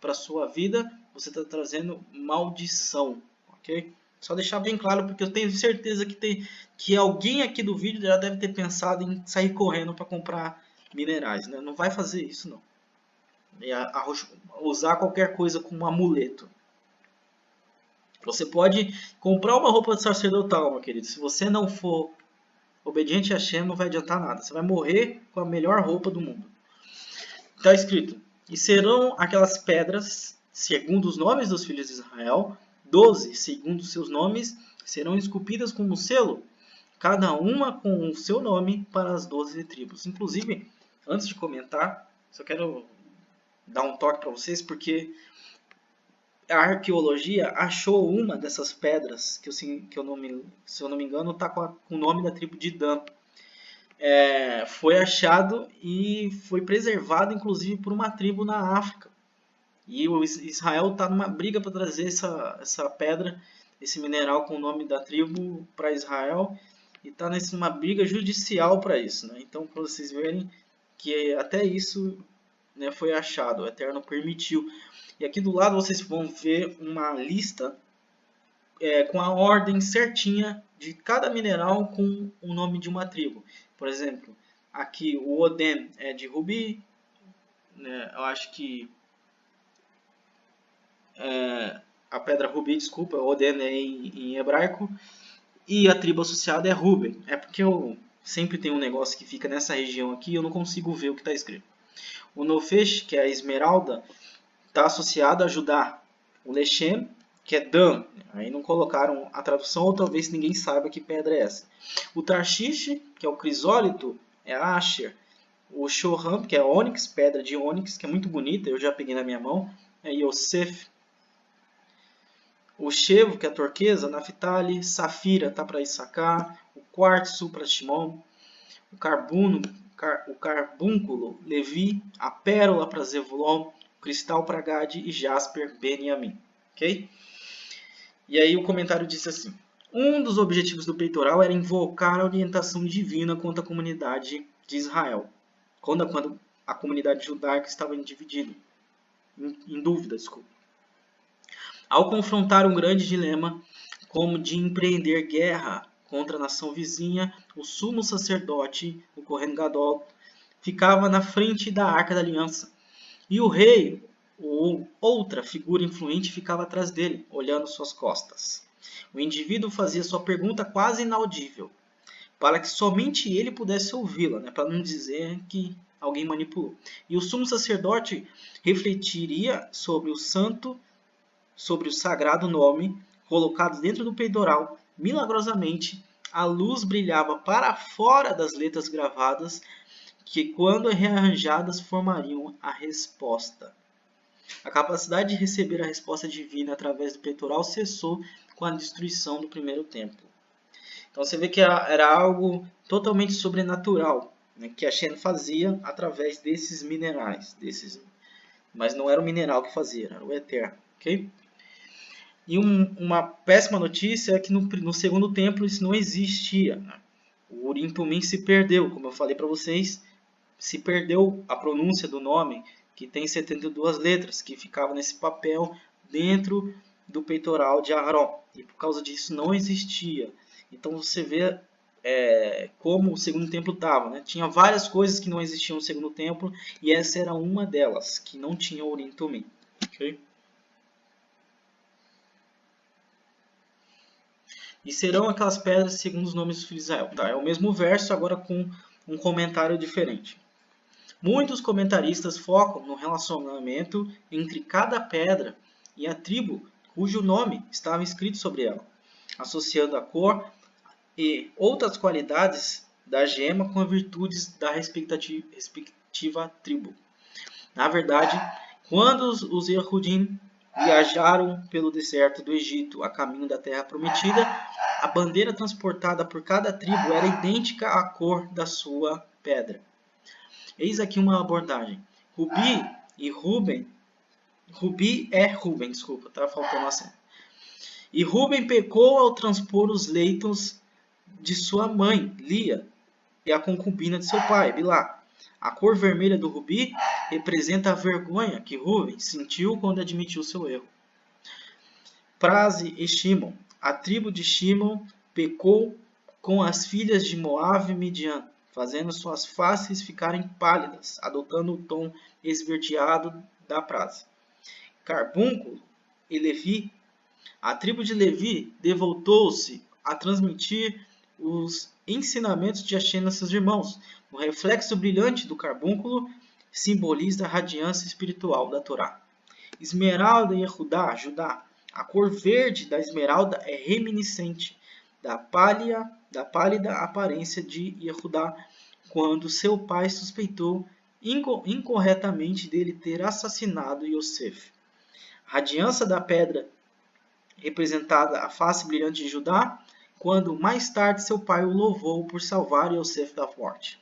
a sua vida, você está trazendo maldição, ok? Só deixar bem claro, porque eu tenho certeza que alguém aqui do vídeo já deve ter pensado em sair correndo para comprar minerais, né? Não vai fazer isso, não. E usar qualquer coisa como amuleto. Você pode comprar uma roupa de sacerdotal, meu querido. Se você não for obediente a Hashem, não vai adiantar nada. Você vai morrer com a melhor roupa do mundo. Está escrito, e serão aquelas pedras, segundo os nomes dos filhos de Israel, 12, segundo os seus nomes, serão esculpidas como selo, cada uma com o seu nome para as 12 tribos. Inclusive, antes de comentar, só quero dar um toque para vocês, porque a arqueologia achou uma dessas pedras, se eu não me engano, está com o nome da tribo de Dan. foi achado e foi preservado, inclusive, por uma tribo na África. E o Israel está numa briga para trazer essa pedra, esse mineral com o nome da tribo para Israel, e está numa briga judicial para isso, né? Então, para vocês verem que até isso, né, foi achado, o Eterno permitiu. E aqui do lado vocês vão ver uma lista com a ordem certinha de cada mineral com o nome de uma tribo. Por exemplo, aqui o Oden é de rubi, né? Eu acho que a pedra rubi, desculpa, Oden é em hebraico, e a tribo associada é Ruben. É porque eu sempre tenho um negócio que fica nessa região aqui e eu não consigo ver o que está escrito. O Nofesh, que é a esmeralda, está associado a Judá. O Lechem, que é Dan. Aí não colocaram a tradução, ou talvez ninguém saiba que pedra é essa. O Tarshish, que é o crisólito, é a Asher. O Shoham, que é ônix, pedra de ônix, que é muito bonita, eu já peguei na minha mão, é Yosef. O Shevo, que é a turquesa, Naphtali. Safira está para Issacar. O quartzo para Shimon. O carbúnculo, Levi. A pérola para Zevulon. O cristal para Gad e Jasper, Benjamim. Ok? E aí o comentário disse assim: um dos objetivos do peitoral era invocar a orientação divina contra a comunidade de Israel, quando a comunidade judaica estava dividida, em dúvida, desculpa. Ao confrontar um grande dilema, como de empreender guerra contra a nação vizinha, o sumo sacerdote, o Kohen Gadol, ficava na frente da Arca da Aliança, e o rei, ou outra figura influente, ficava atrás dele, olhando suas costas. O indivíduo fazia sua pergunta quase inaudível, para que somente ele pudesse ouvi-la, né, para não dizer que alguém manipulou. E o sumo sacerdote refletiria sobre o sagrado nome colocado dentro do peitoral. Milagrosamente, a luz brilhava para fora das letras gravadas, que, quando rearranjadas, formariam a resposta. A capacidade de receber a resposta divina através do peitoral cessou com a destruição do primeiro templo. Então você vê que era algo totalmente sobrenatural, né, que a Shem fazia através desses minerais. Mas não era o mineral que fazia, era o Eterno. Okay? E uma péssima notícia é que no segundo templo isso não existia. Né? O Urim Tumim se perdeu, como eu falei para vocês, se perdeu a pronúncia do nome, que tem 72 letras, que ficava nesse papel dentro do peitoral de Aharon. E por causa disso não existia. Então você vê como o segundo templo estava. Né? Tinha várias coisas que não existiam no segundo templo, e essa era uma delas, que não tinha o Urim Tumim. Okay? E serão aquelas pedras segundo os nomes dos filhos de Israel. Tá? É o mesmo verso, agora com um comentário diferente. Muitos comentaristas focam no relacionamento entre cada pedra e a tribo cujo nome estava escrito sobre ela, associando a cor e outras qualidades da gema com as virtudes da respectiva tribo. Na verdade, quando os Yehudim viajaram pelo deserto do Egito a caminho da terra prometida, a bandeira transportada por cada tribo era idêntica à cor da sua pedra. Eis aqui uma abordagem. Rubi e Ruben. Rubi é Ruben, desculpa, tá faltando acento. E Ruben pecou ao transpor os leitos de sua mãe, Lia, e a concubina de seu pai, Bilá. A cor vermelha do rubi representa a vergonha que Ruben sentiu quando admitiu seu erro. Prase e Shimon. A tribo de Shimon pecou com as filhas de Moabe e Midian, fazendo suas faces ficarem pálidas, adotando o tom esverdeado da prase. Carbúnculo e Levi. A tribo de Levi devotou-se a transmitir os ensinamentos de Hashem a seus irmãos. O reflexo brilhante do carbúnculo simboliza a radiância espiritual da Torá. Esmeralda e Yehudá, Judá. A cor verde da esmeralda é reminiscente da pálida aparência de Yehudá, quando seu pai suspeitou incorretamente dele ter assassinado Yosef. A radiância da pedra representada a face brilhante de Judá, quando mais tarde seu pai o louvou por salvar Yosef da morte.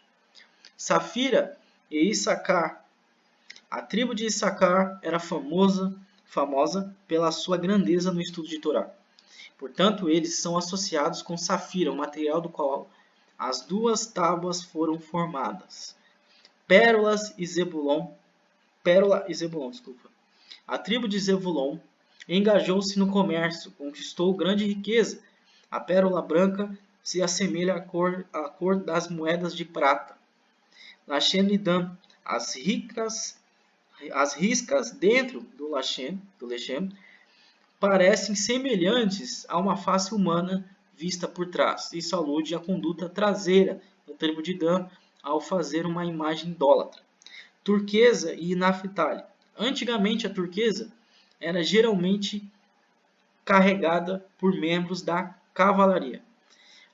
Safira e Issacar. A tribo de Issacar era famosa pela sua grandeza no estudo de Torá. Portanto, eles são associados com Safira, o material do qual as duas tábuas foram formadas. Pérola e Zebulon, desculpa. A tribo de Zebulon engajou-se no comércio, conquistou grande riqueza. A pérola branca se assemelha à cor das moedas de prata. Lashem e Dan, as riscas dentro do Lashem, parecem semelhantes a uma face humana vista por trás. Isso alude à conduta traseira da tribo de Dan ao fazer uma imagem idólatra. Turquesa e Naftali. Antigamente a turquesa era geralmente carregada por membros da cavalaria.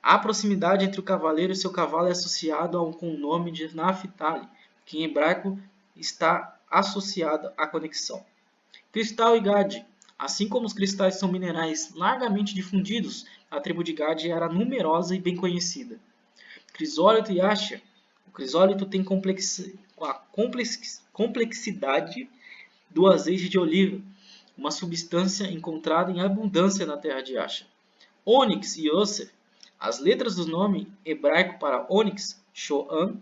A proximidade entre o cavaleiro e seu cavalo é associada com o nome de Naftali, que em hebraico está associada à conexão. Cristal e Gade. Assim como os cristais são minerais largamente difundidos, a tribo de Gade era numerosa e bem conhecida. Crisólito e Asher. O crisólito tem a complexidade do azeite de oliva, uma substância encontrada em abundância na terra de Asher. Ônix e Yosef. As letras do nome hebraico para ônix, Shoan,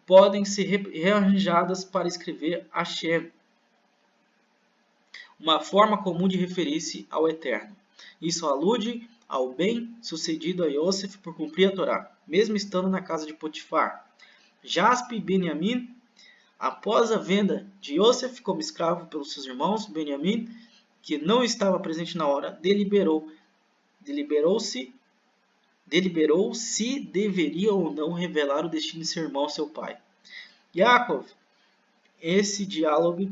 podem ser rearranjadas para escrever Hashem, uma forma comum de referir-se ao Eterno. Isso alude ao bem-sucedido a Yosef por cumprir a Torá, mesmo estando na casa de Potifar. Jaspe e Benjamim, após a venda de Yosef como escravo pelos seus irmãos, Benjamim, que não estava presente na hora, deliberou se deveria ou não revelar o destino de seu irmão ao seu pai. Yaakov, esse diálogo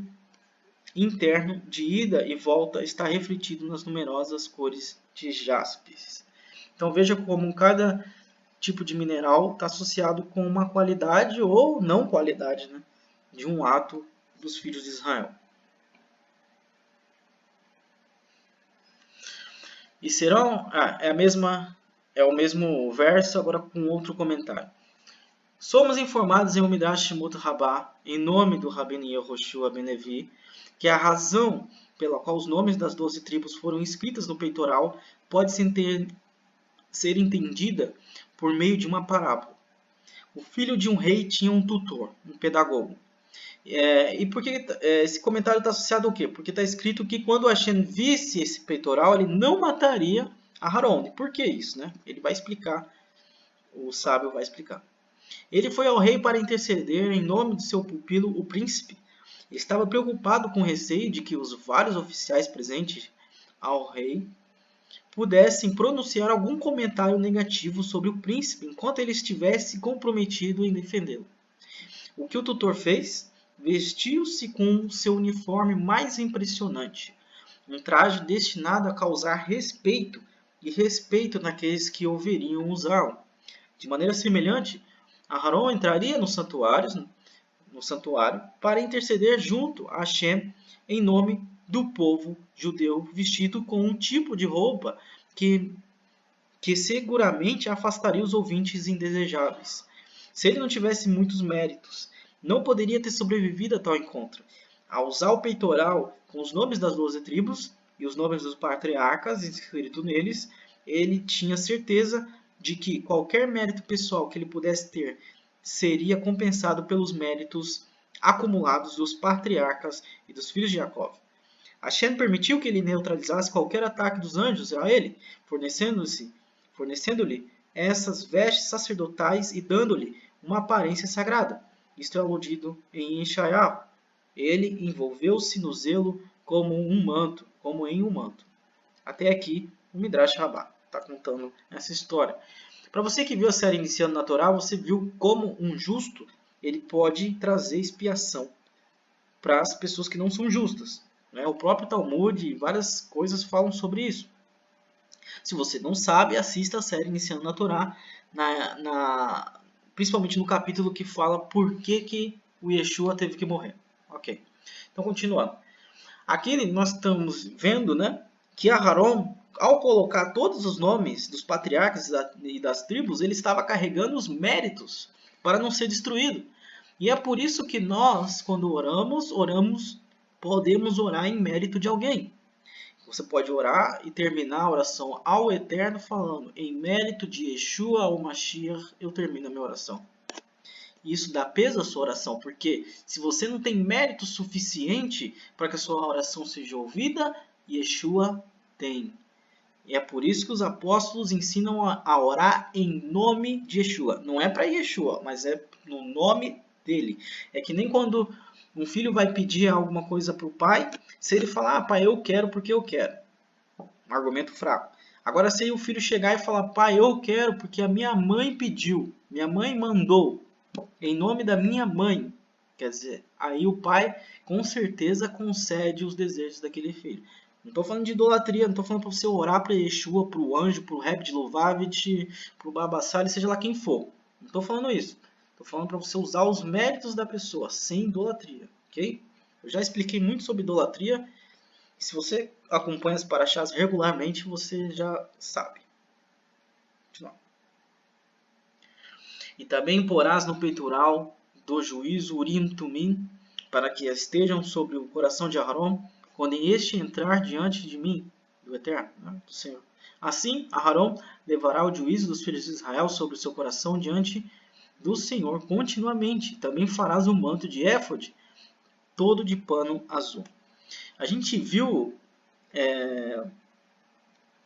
interno de ida e volta está refletido nas numerosas cores de jaspes. Então veja como cada tipo de mineral está associado com uma qualidade ou não qualidade, né, de um ato dos filhos de Israel. E serão é o mesmo verso, agora com outro comentário. Somos informados em um Midrash Shemot Rabbah, em nome do Rabbeinu Yehoshua ben Levi, que a razão pela qual os nomes das 12 tribos foram escritas no peitoral pode ser entendida por meio de uma parábola. O filho de um rei tinha um tutor, um pedagogo. E por que esse comentário está associado ao quê? Porque está escrito que quando Hashem visse esse peitoral, ele não mataria Aharon. Por que isso, né? Ele vai explicar, o sábio vai explicar. Ele foi ao rei para interceder em nome de seu pupilo, o príncipe. Ele estava preocupado com o receio de que os vários oficiais presentes ao rei pudessem pronunciar algum comentário negativo sobre o príncipe enquanto ele estivesse comprometido em defendê-lo. O que o tutor fez? Vestiu-se com seu uniforme mais impressionante, um traje destinado a causar respeito naqueles que o veriam usá-lo. De maneira semelhante, Aharon entraria no santuário para interceder junto a Hashem em nome do povo judeu, vestido com um tipo de roupa que seguramente afastaria os ouvintes indesejáveis. Se ele não tivesse muitos méritos, não poderia ter sobrevivido a tal encontro. Ao usar o peitoral com os nomes das 12 tribos e os nomes dos patriarcas escrito neles, ele tinha certeza de que qualquer mérito pessoal que ele pudesse ter seria compensado pelos méritos acumulados dos patriarcas e dos filhos de Jacó. Hashem permitiu que ele neutralizasse qualquer ataque dos anjos a ele, fornecendo-lhe essas vestes sacerdotais e dando-lhe uma aparência sagrada. Isto é aludido em Yeshayahu. Ele envolveu-se no zelo como em um manto. Até aqui, o Midrash Rabbah está contando essa história. Para você que viu a série Iniciando na Torá, você viu como um justo ele pode trazer expiação para as pessoas que não são justas. O próprio Talmud e várias coisas falam sobre isso. Se você não sabe, assista a série Iniciando na Torá, principalmente no capítulo que fala por que o Yeshua teve que morrer. Ok. Então, continuando. Aqui nós estamos vendo, que Aharon, ao colocar todos os nomes dos patriarcas e das tribos, ele estava carregando os méritos para não ser destruído. E é por isso que nós, quando oramos, podemos orar em mérito de alguém. Você pode orar e terminar a oração ao Eterno falando, em mérito de Yeshua ou Mashiach, eu termino a minha oração. Isso dá peso à sua oração, porque se você não tem mérito suficiente para que a sua oração seja ouvida, Yeshua tem. E é por isso que os apóstolos ensinam a orar em nome de Yeshua. Não é para Yeshua, mas é no nome dele. É que nem quando um filho vai pedir alguma coisa para o pai, se ele falar, pai, eu quero porque eu quero. Um argumento fraco. Agora, se o filho chegar e falar, pai, eu quero porque a minha mãe pediu, minha mãe mandou, em nome da minha mãe, quer dizer, aí o pai com certeza concede os desejos daquele filho. Não estou falando de idolatria, não estou falando para você orar para Yeshua, para o anjo, para o Reb de Lubavitch, para o Babassali, seja lá quem for. Não estou falando isso. Estou falando para você usar os méritos da pessoa, sem idolatria, ok? Eu já expliquei muito sobre idolatria. Se você acompanha as parashás regularmente, você já sabe. Continuar. E também porás no peitoral do juízo Urim Tumim, para que estejam sobre o coração de Aharon, quando este entrar diante de mim, do Eterno, né, do Senhor. Assim, Aharon levará o juízo dos filhos de Israel sobre o seu coração diante do Senhor continuamente. Também farás um manto de éfode, todo de pano azul. A gente viu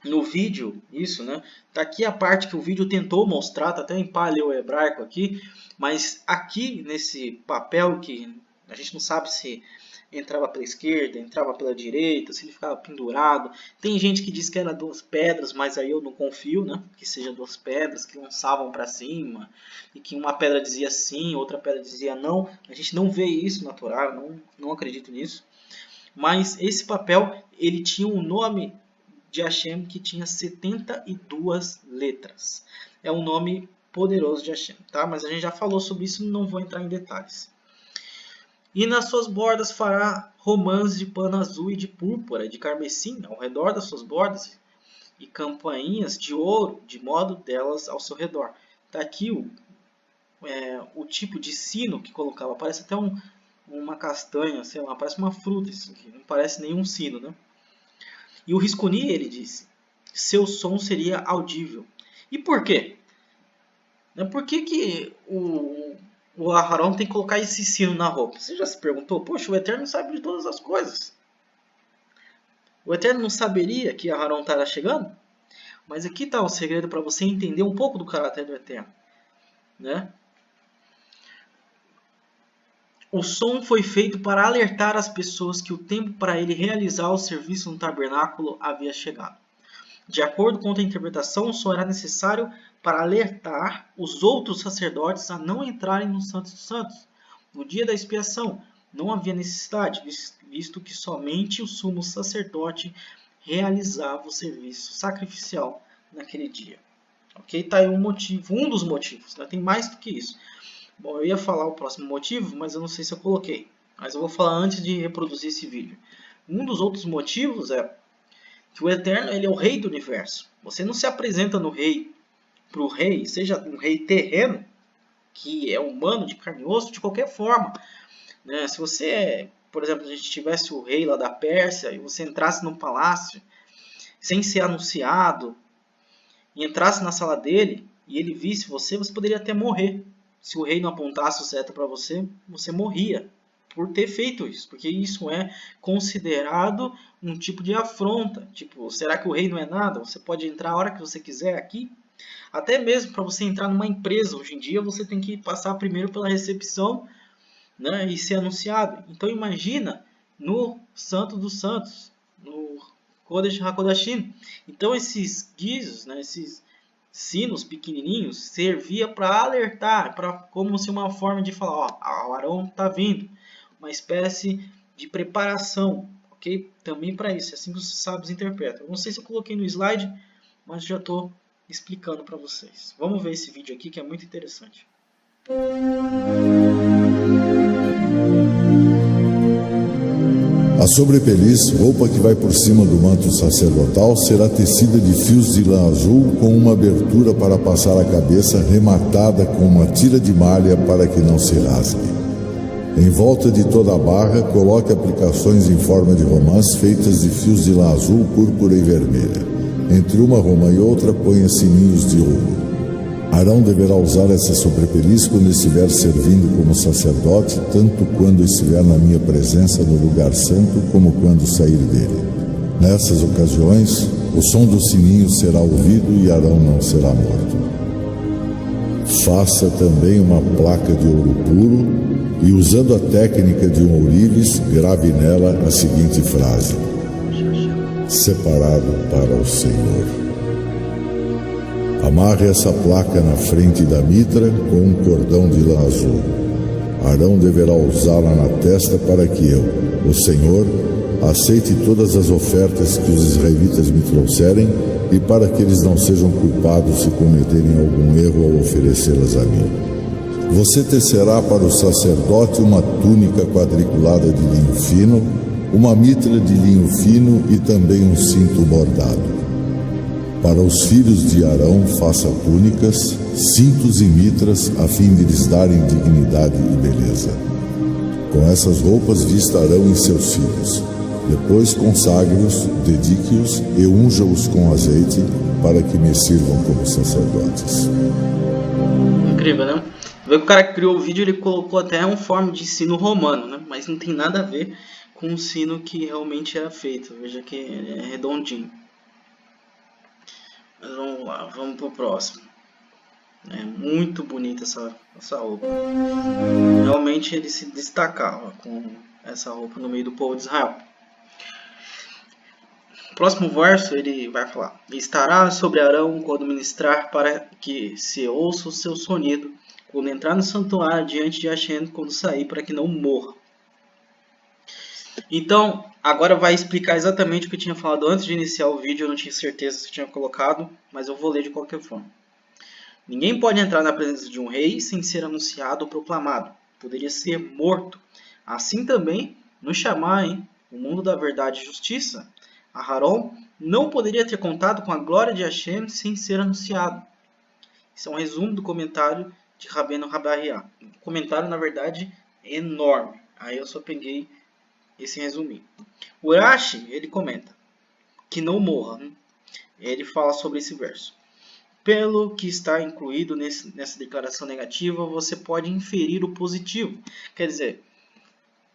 no vídeo isso, né? Tá aqui a parte que o vídeo tentou mostrar, tá até em paleo-hebraico aqui, mas aqui nesse papel que a gente não sabe se entrava pela esquerda, entrava pela direita, se ele ficava pendurado. Tem gente que diz que era 2 pedras, mas aí eu não confio, né? Que seja 2 pedras que lançavam para cima e que uma pedra dizia sim, outra pedra dizia não. A gente não vê isso na Torá, não acredito nisso. Mas esse papel, ele tinha um nome de Hashem que tinha 72 letras. É um nome poderoso de Hashem, tá? Mas a gente já falou sobre isso, não vou entrar em detalhes. E nas suas bordas fará romãs de pano azul e de púrpura, de carmesim, ao redor das suas bordas, e campainhas de ouro, de modo delas ao seu redor. Está aqui o tipo de sino que colocava, parece até uma castanha, sei lá, parece uma fruta, isso aqui, não parece nenhum sino, né? E o Risconi, ele disse, seu som seria audível. E por quê? Por que o Aharon tem que colocar esse sino na roupa? Você já se perguntou? Poxa, o Eterno sabe de todas as coisas. O Eterno não saberia que Aharon estará chegando? Mas aqui está o segredo para você entender um pouco do caráter do Eterno, né? O som foi feito para alertar as pessoas que o tempo para ele realizar o serviço no tabernáculo havia chegado. De acordo com a interpretação, o som era necessário para alertar os outros sacerdotes a não entrarem no Santo dos Santos. No dia da expiação, não havia necessidade, visto que somente o sumo sacerdote realizava o serviço sacrificial naquele dia. Ok? Está aí um motivo, um dos motivos, né? Tem mais do que isso. Bom, eu ia falar o próximo motivo, mas eu não sei se eu coloquei. Mas eu vou falar antes de reproduzir esse vídeo. Um dos outros motivos é que o Eterno, ele é o rei do universo. Você não se apresenta para o rei, seja um rei terreno, que é humano, de carne e osso, de qualquer forma. Né? Se você, por exemplo, a gente tivesse o rei lá da Pérsia e você entrasse no palácio sem ser anunciado e entrasse na sala dele e ele visse você, você poderia até morrer. Se o rei não apontasse o cetro para você, você morria por ter feito isso, porque isso é considerado um tipo de afronta. Tipo, será que o rei não é nada? Você pode entrar a hora que você quiser aqui? Até mesmo para você entrar numa empresa, hoje em dia, você tem que passar primeiro pela recepção, né, e ser anunciado. Então imagina no Santo dos Santos, no Kodesh HaKodashim. Então esses guizos, né, esses sinos pequenininhos, servia para alertar, como se uma forma de falar, ó, o Aharon está vindo. Uma espécie de preparação, ok? Também para isso, é assim que os sábios interpretam. Eu não sei se eu coloquei no slide, mas já estou explicando para vocês. Vamos ver esse vídeo aqui que é muito interessante.
A sobrepeliz, roupa que vai por cima do manto sacerdotal, será tecida de fios de lã azul com uma abertura para passar a cabeça rematada com uma tira de malha para que não se rasgue. Em volta de toda a barra, coloque aplicações em forma de romãs feitas de fios de lã azul, púrpura e vermelha. Entre uma romã e outra, ponha sininhos de ouro. Arão deverá usar essa sobrepeliz quando estiver servindo como sacerdote, tanto quando estiver na minha presença no lugar santo, como quando sair dele. Nessas ocasiões, o som do sininho será ouvido e Arão não será morto. Faça também uma placa de ouro puro e, usando a técnica de um ourives, grave nela a seguinte frase: separado para o Senhor. Amarre essa placa na frente da mitra com um cordão de lã azul. Arão deverá usá-la na testa para que eu, o Senhor, aceite todas as ofertas que os israelitas me trouxerem e para que eles não sejam culpados se cometerem algum erro ao oferecê-las a mim. Você tecerá para o sacerdote uma túnica quadriculada de linho fino, uma mitra de linho fino e também um cinto bordado. Para os filhos de Arão faça túnicas, cintos e mitras, a fim de lhes darem dignidade e beleza. Com essas roupas vista Arão em seus filhos. Depois consagre-os, dedique-os e unja-os com azeite, para que me sirvam como sacerdotes.
Incrível, né? Vê que o cara que criou o vídeo, ele colocou até uma forma de sino romano, né? Mas não tem nada a ver com o sino que realmente era feito. Veja que é redondinho. Mas vamos lá, vamos pro próximo. É muito bonita essa roupa. Realmente ele se destacava com essa roupa no meio do povo de Israel. Próximo verso ele vai falar: estará sobre Arão quando ministrar, para que se ouça o seu sonido quando entrar no santuário diante de Hashem, quando sair, para que não morra. Então, agora vai explicar exatamente o que eu tinha falado antes de iniciar o vídeo. Eu não tinha certeza se eu tinha colocado, mas eu vou ler de qualquer forma. Ninguém pode entrar na presença de um rei sem ser anunciado ou proclamado. Poderia ser morto. Assim também, no Shammai, o mundo da verdade e justiça, Aharon não poderia ter contato com a glória de Hashem sem ser anunciado. Isso é um resumo do comentário de Rabbeinu Rabahia. O comentário, na verdade, é enorme. Aí eu só peguei esse resuminho. O Urashi, ele comenta que não morra. Né? Ele fala sobre esse verso. Pelo que está incluído nessa declaração negativa, você pode inferir o positivo. Quer dizer,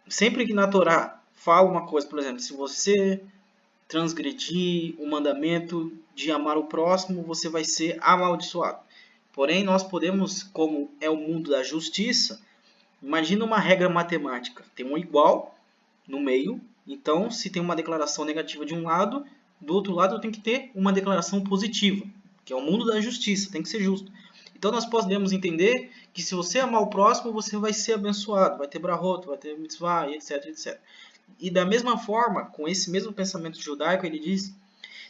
sempre que na Torá fala uma coisa, por exemplo, se você transgredir o mandamento de amar o próximo, você vai ser amaldiçoado. Porém, nós podemos, como é o mundo da justiça, imagina uma regra matemática. Tem um igual no meio, então se tem uma declaração negativa de um lado, do outro lado tem que ter uma declaração positiva, que é o mundo da justiça, tem que ser justo. Então nós podemos entender que se você amar o próximo, você vai ser abençoado, vai ter brahot, vai ter mitzvah, etc, etc. E da mesma forma, com esse mesmo pensamento judaico, ele diz,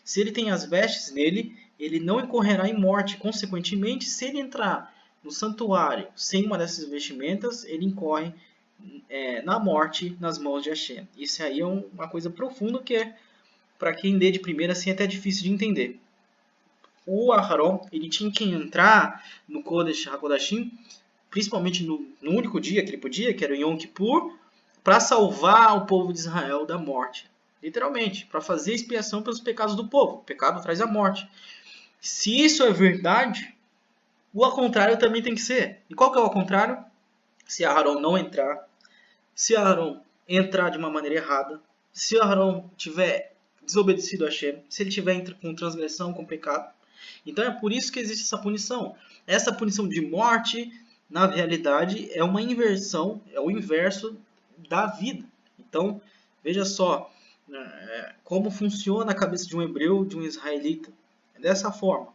se ele tem as vestes nele, ele não incorrerá em morte. Consequentemente, se ele entrar no santuário sem uma dessas vestimentas, ele incorre na morte nas mãos de Hashem. Isso aí é uma coisa profunda que é, para quem lê de primeira, assim, até difícil de entender. O Aharon, ele tinha que entrar no Kodesh HaKodashim, principalmente no único dia que ele podia, que era o Yom Kippur, para salvar o povo de Israel da morte. Literalmente, para fazer expiação pelos pecados do povo. O pecado traz a morte. Se isso é verdade, o ao contrário também tem que ser. E qual que é o ao contrário? Se Aharon não entrar, se Aharon entrar de uma maneira errada, se Aharon tiver desobedecido a Hashem, se ele tiver com transgressão, com pecado. Então é por isso que existe essa punição. Essa punição de morte, na realidade, é uma inversão, é o inverso da vida. Então, veja só como funciona a cabeça de um hebreu, de um israelita. É dessa forma.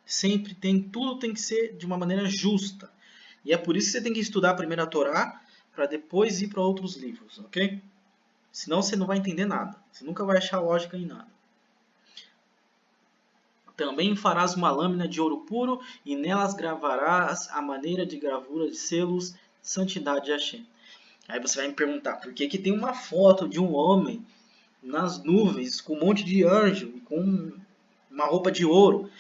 Sempre tudo tem que ser de uma maneira justa. E é por isso que você tem que estudar primeiro a Torá, para depois ir para outros livros, ok? Senão você não vai entender nada. Você nunca vai achar lógica em nada. Também farás uma lâmina de ouro puro e nelas gravarás a maneira de gravura de selos, santidade de Hashem. Aí você vai me perguntar, por que que tem uma foto de um homem nas nuvens com um monte de anjo e com uma roupa de ouro?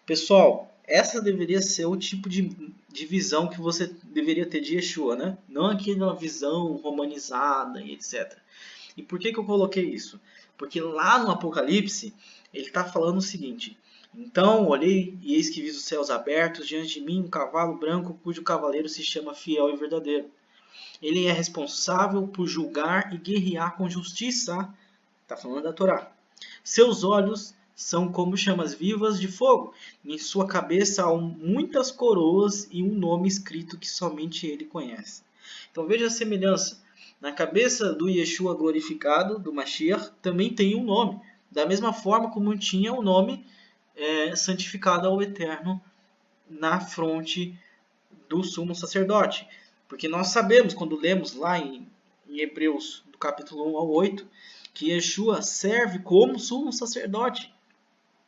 Pessoal, essa deveria ser o tipo de visão que você deveria ter de Yeshua, né? Não aquela visão romanizada e etc. E por que que eu coloquei isso? Porque lá no Apocalipse, ele está falando o seguinte: então olhei e eis que vi os céus abertos, diante de mim um cavalo branco, cujo cavaleiro se chama Fiel e Verdadeiro. Ele é responsável por julgar e guerrear com justiça. Está falando da Torá. Seus olhos são como chamas vivas de fogo. Em sua cabeça há muitas coroas e um nome escrito que somente ele conhece. Então veja a semelhança. Na cabeça do Yeshua glorificado, do Mashiach, também tem um nome. Da mesma forma como tinha o nome santificado ao Eterno na fronte do sumo sacerdote. Porque nós sabemos, quando lemos lá em Hebreus, do capítulo 1 ao 8, que Yeshua serve como sumo sacerdote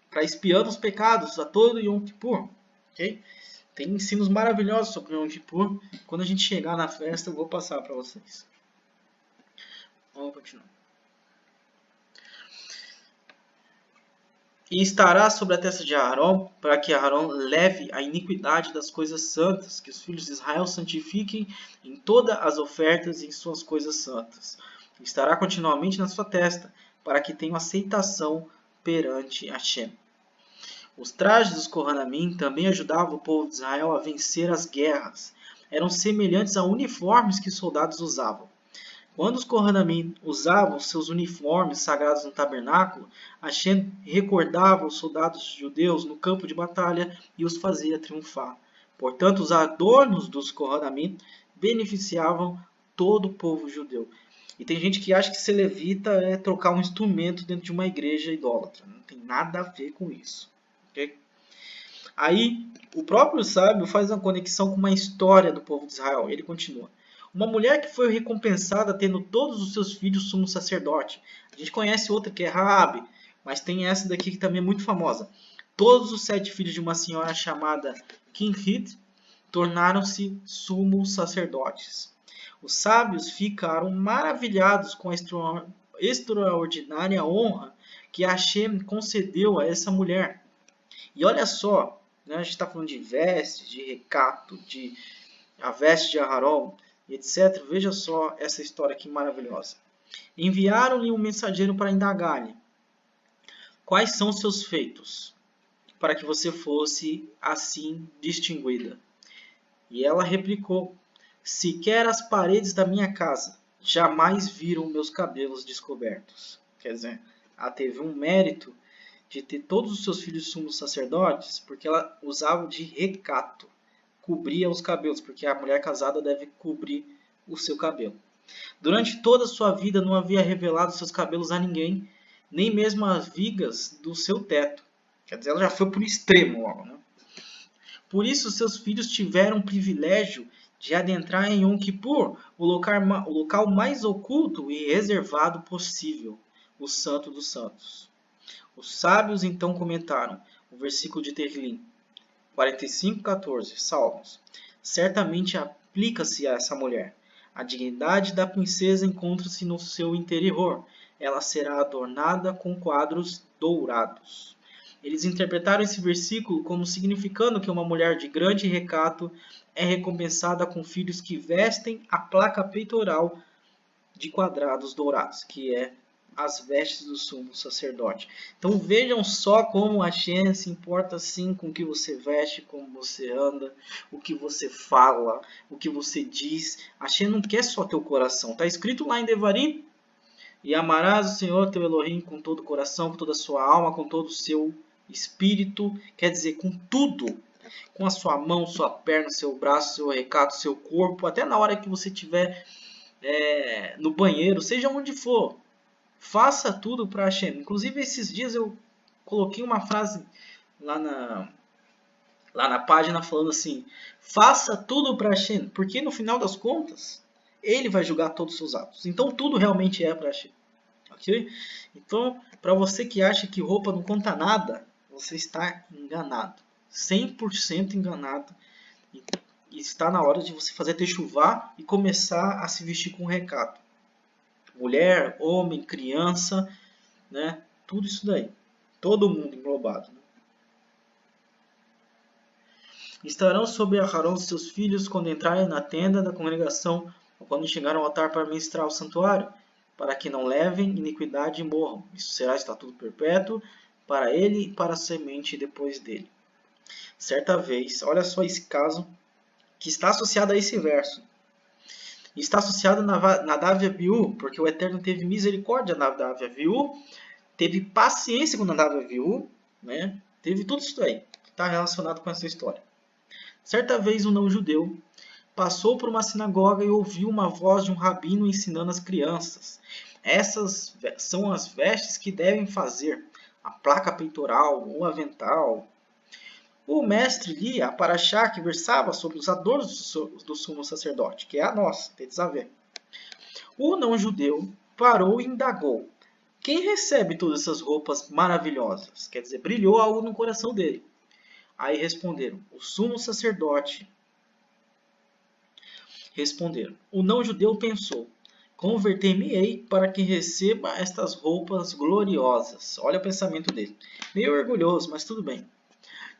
para expiar os pecados a todo Yom Kippur. Okay? Tem ensinos maravilhosos sobre Yom Kippur. Quando a gente chegar na festa, eu vou passar para vocês. Vamos continuar. E estará sobre a testa de Aarão, para que Aarão leve a iniquidade das coisas santas, que os filhos de Israel santifiquem em todas as ofertas e em suas coisas santas. E estará continuamente na sua testa, para que tenha aceitação perante Hashem. Os trajes dos Kohanamim também ajudavam o povo de Israel a vencer as guerras. Eram semelhantes a uniformes que os soldados usavam. Quando os Kohanamim usavam seus uniformes sagrados no tabernáculo, Hashem recordava os soldados judeus no campo de batalha e os fazia triunfar. Portanto, os adornos dos Kohanamim beneficiavam todo o povo judeu. E tem gente que acha que ser levita é trocar um instrumento dentro de uma igreja idólatra. Não tem nada a ver com isso. Okay? Aí, o próprio sábio faz uma conexão com uma história do povo de Israel. Ele continua. Uma mulher que foi recompensada tendo todos os seus filhos sumo sacerdote. A gente conhece outra que é Raabe, mas tem essa daqui que também é muito famosa. Todos os 7 filhos de uma senhora chamada Kinhit tornaram-se sumos sacerdotes. Os sábios ficaram maravilhados com a extraordinária honra que Hashem concedeu a essa mulher. E olha só, né, a gente está falando de vestes, de recato, de a veste de Aharon, etc. Veja só essa história aqui maravilhosa. Enviaram-lhe um mensageiro para indagar-lhe: quais são os seus feitos, para que você fosse assim distinguida? E ela replicou: sequer as paredes da minha casa jamais viram meus cabelos descobertos. Quer dizer, ela teve um mérito de ter todos os seus filhos sumos sacerdotes, porque ela usava de recato. Cobria os cabelos, porque a mulher casada deve cobrir o seu cabelo. Durante toda a sua vida não havia revelado seus cabelos a ninguém, nem mesmo as vigas do seu teto. Quer dizer, ela já foi por extremo logo, né? Por isso, seus filhos tiveram o privilégio de adentrar em Yom Kippur, o local mais oculto e reservado possível, o Santo dos Santos. Os sábios então comentaram o versículo de Tehillim 45:14, Salmos. Certamente aplica-se a essa mulher. A dignidade da princesa encontra-se no seu interior. Ela será adornada com quadros dourados. Eles interpretaram esse versículo como significando que uma mulher de grande recato é recompensada com filhos que vestem a placa peitoral de quadrados dourados, que é as vestes do sumo sacerdote. Então vejam só como Hashem se importa sim com o que você veste, como você anda, o que você fala, o que você diz. Hashem não quer só teu coração. Está escrito lá em Devarim: e amarás o Senhor teu Elohim com todo o coração, com toda a sua alma, com todo o seu espírito. Quer dizer, com tudo. Com a sua mão, sua perna, seu braço, seu recato, seu corpo. Até na hora que você estiver no banheiro, seja onde for. Faça tudo para Hashem. Inclusive, esses dias eu coloquei uma frase lá na página falando assim: faça tudo para Hashem, porque no final das contas, Ele vai julgar todos os seus atos. Então, tudo realmente é para Hashem. Ok? Então, para você que acha que roupa não conta nada, você está enganado. 100% enganado. está na hora de você fazer techuvá e começar a se vestir com recato. Mulher, homem, criança, né? Tudo isso daí. Todo mundo englobado. Né? Estarão sobre Aharon e seus filhos quando entrarem na tenda da congregação ou quando chegarem ao altar para ministrar o santuário, para que não levem iniquidade e morram. Isso será estatuto perpétuo para ele e para a semente depois dele. Certa vez, olha só esse caso que está associado a esse verso. Está associado a Nadav e Abiú, porque o Eterno teve misericórdia a Nadav e Abiú, teve paciência com Nadav e Abiú, né? Teve tudo isso aí que está relacionado com essa história. Certa vez um não-judeu passou por uma sinagoga e ouviu uma voz de um rabino ensinando as crianças. Essas são as vestes que devem fazer, a placa peitoral, o avental. O mestre lia a paraxá que versava sobre os adornos do sumo sacerdote, que é a nossa, Tetzaveh. O não-judeu parou e indagou: quem recebe todas essas roupas maravilhosas? Quer dizer, brilhou algo no coração dele. Aí responderam: o sumo sacerdote. Responderam: o não-judeu pensou: converter-me-ei para que receba estas roupas gloriosas. Olha o pensamento dele. Meio orgulhoso, mas tudo bem.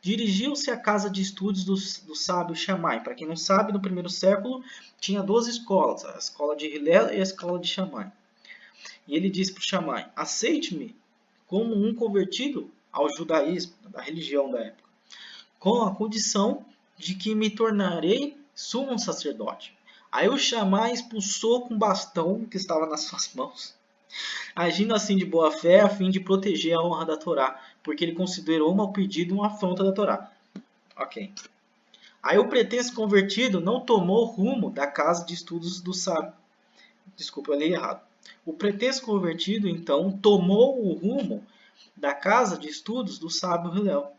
Dirigiu-se à casa de estudos do sábio Shammai. Para quem não sabe, no primeiro século tinha 12 escolas, a escola de Hillel e a escola de Shammai. E ele disse para o Shammai: aceite-me como um convertido ao judaísmo, da religião da época, com a condição de que me tornarei sumo sacerdote. Aí o Shammai expulsou com o bastão que estava nas suas mãos, agindo assim de boa fé a fim de proteger a honra da Torá, porque ele considerou o mal pedido uma afronta da Torá. Ok. Aí o pretenso convertido não tomou rumo da casa de estudos do sábio. Desculpa, eu li errado. O pretenso convertido, então, tomou o rumo da casa de estudos do sábio Hillel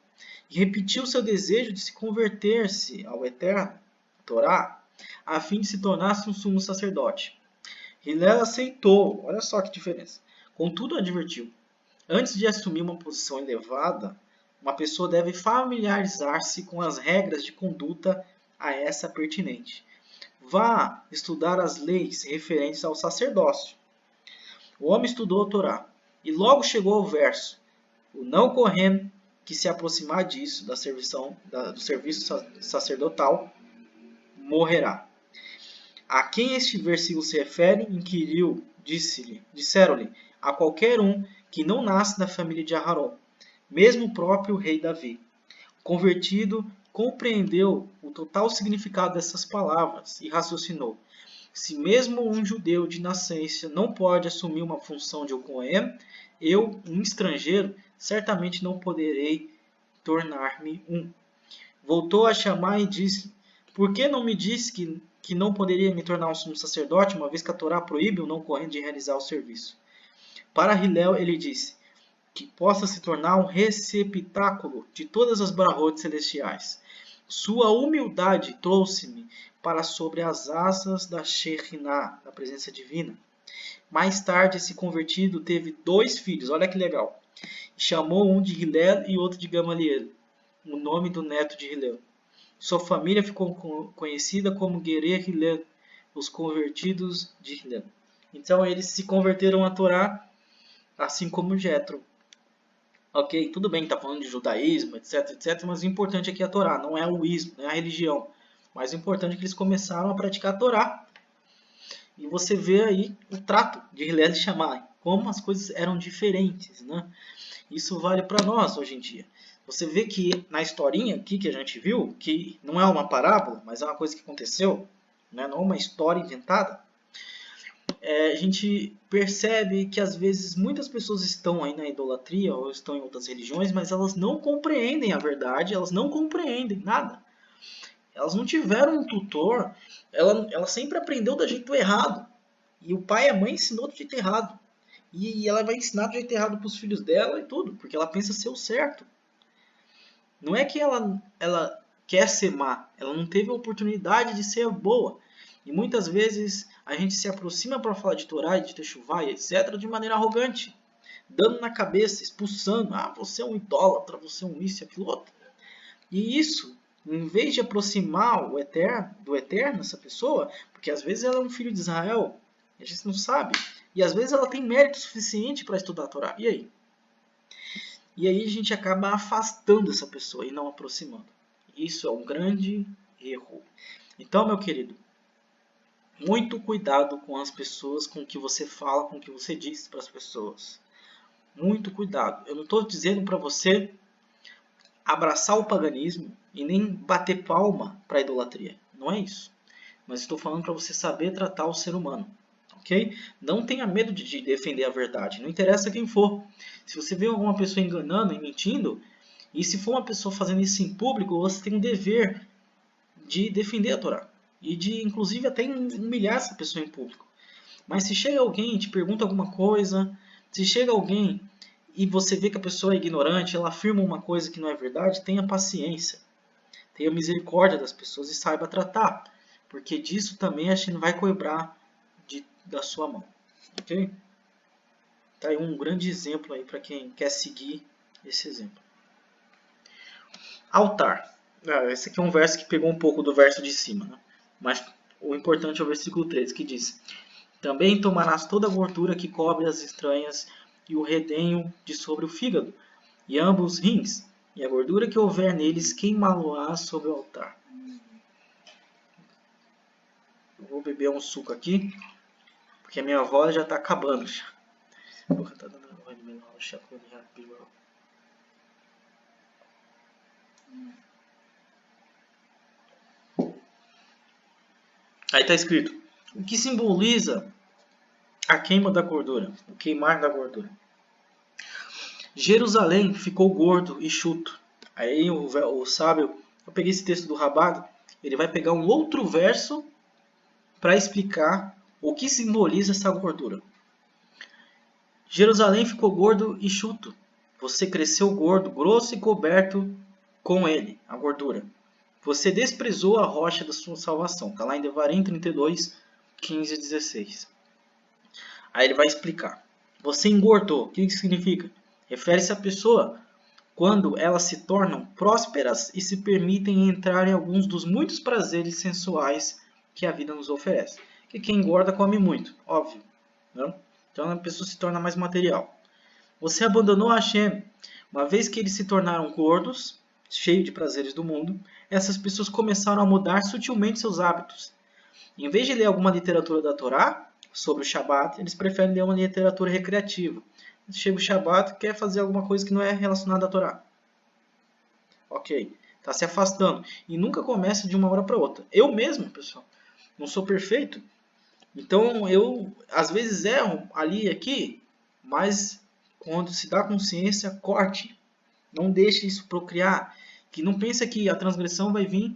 e repetiu seu desejo de se converter-se ao Eterno, Torá, a fim de se tornar um sumo sacerdote. Hillel aceitou, olha só que diferença. Contudo, advertiu: antes de assumir uma posição elevada, uma pessoa deve familiarizar-se com as regras de conduta a essa pertinente. Vá estudar as leis referentes ao sacerdócio. O homem estudou a Torá e logo chegou ao verso: o não correm que se aproximar disso, do serviço sacerdotal, morrerá. A quem este versículo se refere, inquiriu, disseram-lhe: a qualquer um que não nasce da família de Aharon, mesmo o próprio rei Davi. O convertido compreendeu o total significado dessas palavras e raciocinou: se mesmo um judeu de nascença não pode assumir uma função de Cohen, eu, um estrangeiro, certamente não poderei tornar-me um. Voltou a chamar e disse: por que não me disse que não poderia me tornar um sumo sacerdote, uma vez que a Torá proíbe o não correndo de realizar o serviço? Para Hillel, ele disse: que possa se tornar um receptáculo de todas as brahot celestiais. Sua humildade trouxe-me para sobre as asas da Shekhinah, da presença divina. Mais tarde, esse convertido teve 2 filhos, olha que legal. Chamou um de Hillel e outro de Gamaliel, o nome do neto de Hillel. Sua família ficou conhecida como Gerê Hillel, os convertidos de Hillel. Então eles se converteram à Torá, assim como Jétro. Ok, tudo bem, está falando de judaísmo, etc, etc, mas o importante aqui é a Torá, não é o ismo, não é a religião. Mas o importante é que eles começaram a praticar a Torá. E você vê aí o trato de Hillel e Shammai, como as coisas eram diferentes, né? Isso vale para nós hoje em dia. Você vê que na historinha aqui que a gente viu, que não é uma parábola, mas é uma coisa que aconteceu, né? Não é uma história inventada, a gente percebe que às vezes muitas pessoas estão aí na idolatria ou estão em outras religiões, mas elas não compreendem a verdade, elas não compreendem nada. Elas não tiveram um tutor, ela sempre aprendeu do jeito errado. E o pai e a mãe ensinou do jeito errado. E ela vai ensinar do jeito errado para os filhos dela e tudo, porque ela pensa ser o certo. Não é que ela quer ser má, ela não teve a oportunidade de ser boa. E muitas vezes a gente se aproxima para falar de Torá e de Techuvá e etc. de maneira arrogante, dando na cabeça, expulsando: ah, você é um idólatra, você é um isso e aquilo outro. E isso em vez de aproximar do Eterno, essa pessoa, porque às vezes ela é um filho de Israel, a gente não sabe, e às vezes ela tem mérito suficiente para estudar a Torá. E aí? E aí a gente acaba afastando essa pessoa e não aproximando. Isso é um grande erro. Então, meu querido, muito cuidado com as pessoas, com o que você fala, com o que você diz para as pessoas. Muito cuidado. Eu não estou dizendo para você abraçar o paganismo e nem bater palma para a idolatria. Não é isso. Mas estou falando para você saber tratar o ser humano. Ok? Não tenha medo de defender a verdade. Não interessa quem for. Se você vê alguma pessoa enganando e mentindo, e se for uma pessoa fazendo isso em público, você tem um dever de defender a Torá. E de, inclusive, até humilhar essa pessoa em público. Mas se chega alguém e te pergunta alguma coisa, se chega alguém e você vê que a pessoa é ignorante, ela afirma uma coisa que não é verdade, tenha paciência. Tenha misericórdia das pessoas e saiba tratar. Porque disso também a gente vai cobrar da sua mão. Ok? Tá aí um grande exemplo aí para quem quer seguir esse exemplo. Altar. Esse aqui é um verso que pegou um pouco do verso de cima, né? Mas o importante é o versículo 13, que diz: também tomarás toda a gordura que cobre as entranhas e o redenho de sobre o fígado, e ambos os rins, e a gordura que houver neles queimá-lo-ás sobre o altar. Eu vou beber um suco aqui, porque a minha voz já está acabando. Aí está escrito: o que simboliza a queima da gordura, o queimar da gordura. Jerusalém ficou gordo e chuto. Aí o sábio, eu peguei esse texto do Rabado, ele vai pegar um outro verso para explicar o que simboliza essa gordura. Jerusalém ficou gordo e chuto. Você cresceu gordo, grosso e coberto com ele, a gordura. Você desprezou a rocha da sua salvação. Está lá em Devarim 32, 15 e 16. Aí ele vai explicar. Você engordou. O que isso significa? Refere-se à pessoa quando elas se tornam prósperas e se permitem entrar em alguns dos muitos prazeres sensuais que a vida nos oferece. Porque quem engorda come muito, óbvio. Não? Então a pessoa se torna mais material. Você abandonou Hashem. Uma vez que eles se tornaram gordos, cheios de prazeres do mundo, essas pessoas começaram a mudar sutilmente seus hábitos. Em vez de ler alguma literatura da Torá sobre o Shabat, eles preferem ler uma literatura recreativa. Chega o Shabat e quer fazer alguma coisa que não é relacionada à Torá. Ok, está se afastando. E nunca começa de uma hora para outra. Eu mesmo, pessoal, não sou perfeito. Então eu, às vezes, erro ali e aqui, mas quando se dá consciência, corte. Não deixe isso procriar. Que não pense que a transgressão vai vir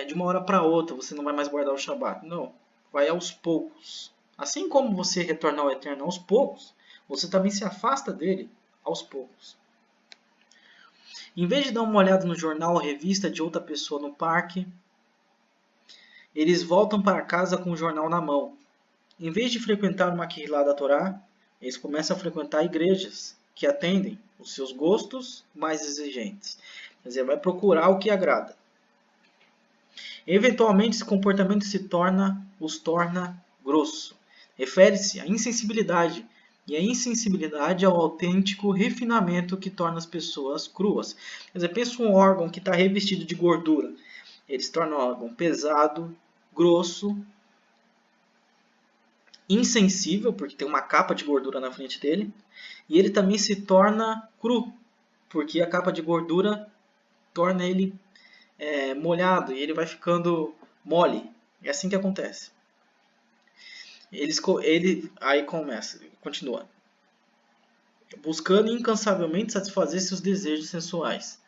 de uma hora para outra, você não vai mais guardar o Shabat. Não, vai aos poucos. Assim como você retorna ao Eterno aos poucos, você também se afasta dele aos poucos. Em vez de dar uma olhada no jornal ou revista de outra pessoa no parque, eles voltam para casa com o jornal na mão. Em vez de frequentar uma quilá da Torá, eles começam a frequentar igrejas que atendem os seus gostos mais exigentes. Quer dizer, vai procurar o que agrada. Eventualmente, esse comportamento os torna grosso. Refere-se à insensibilidade. E a insensibilidade é o autêntico refinamento que torna as pessoas cruas. Quer dizer, pensa um órgão que está revestido de gordura. Ele se torna um órgão pesado, grosso, insensível, porque tem uma capa de gordura na frente dele. E ele também se torna cru, porque a capa de gordura torna ele molhado e ele vai ficando mole. É assim que acontece. Aí continua. Buscando incansavelmente satisfazer seus desejos sensuais.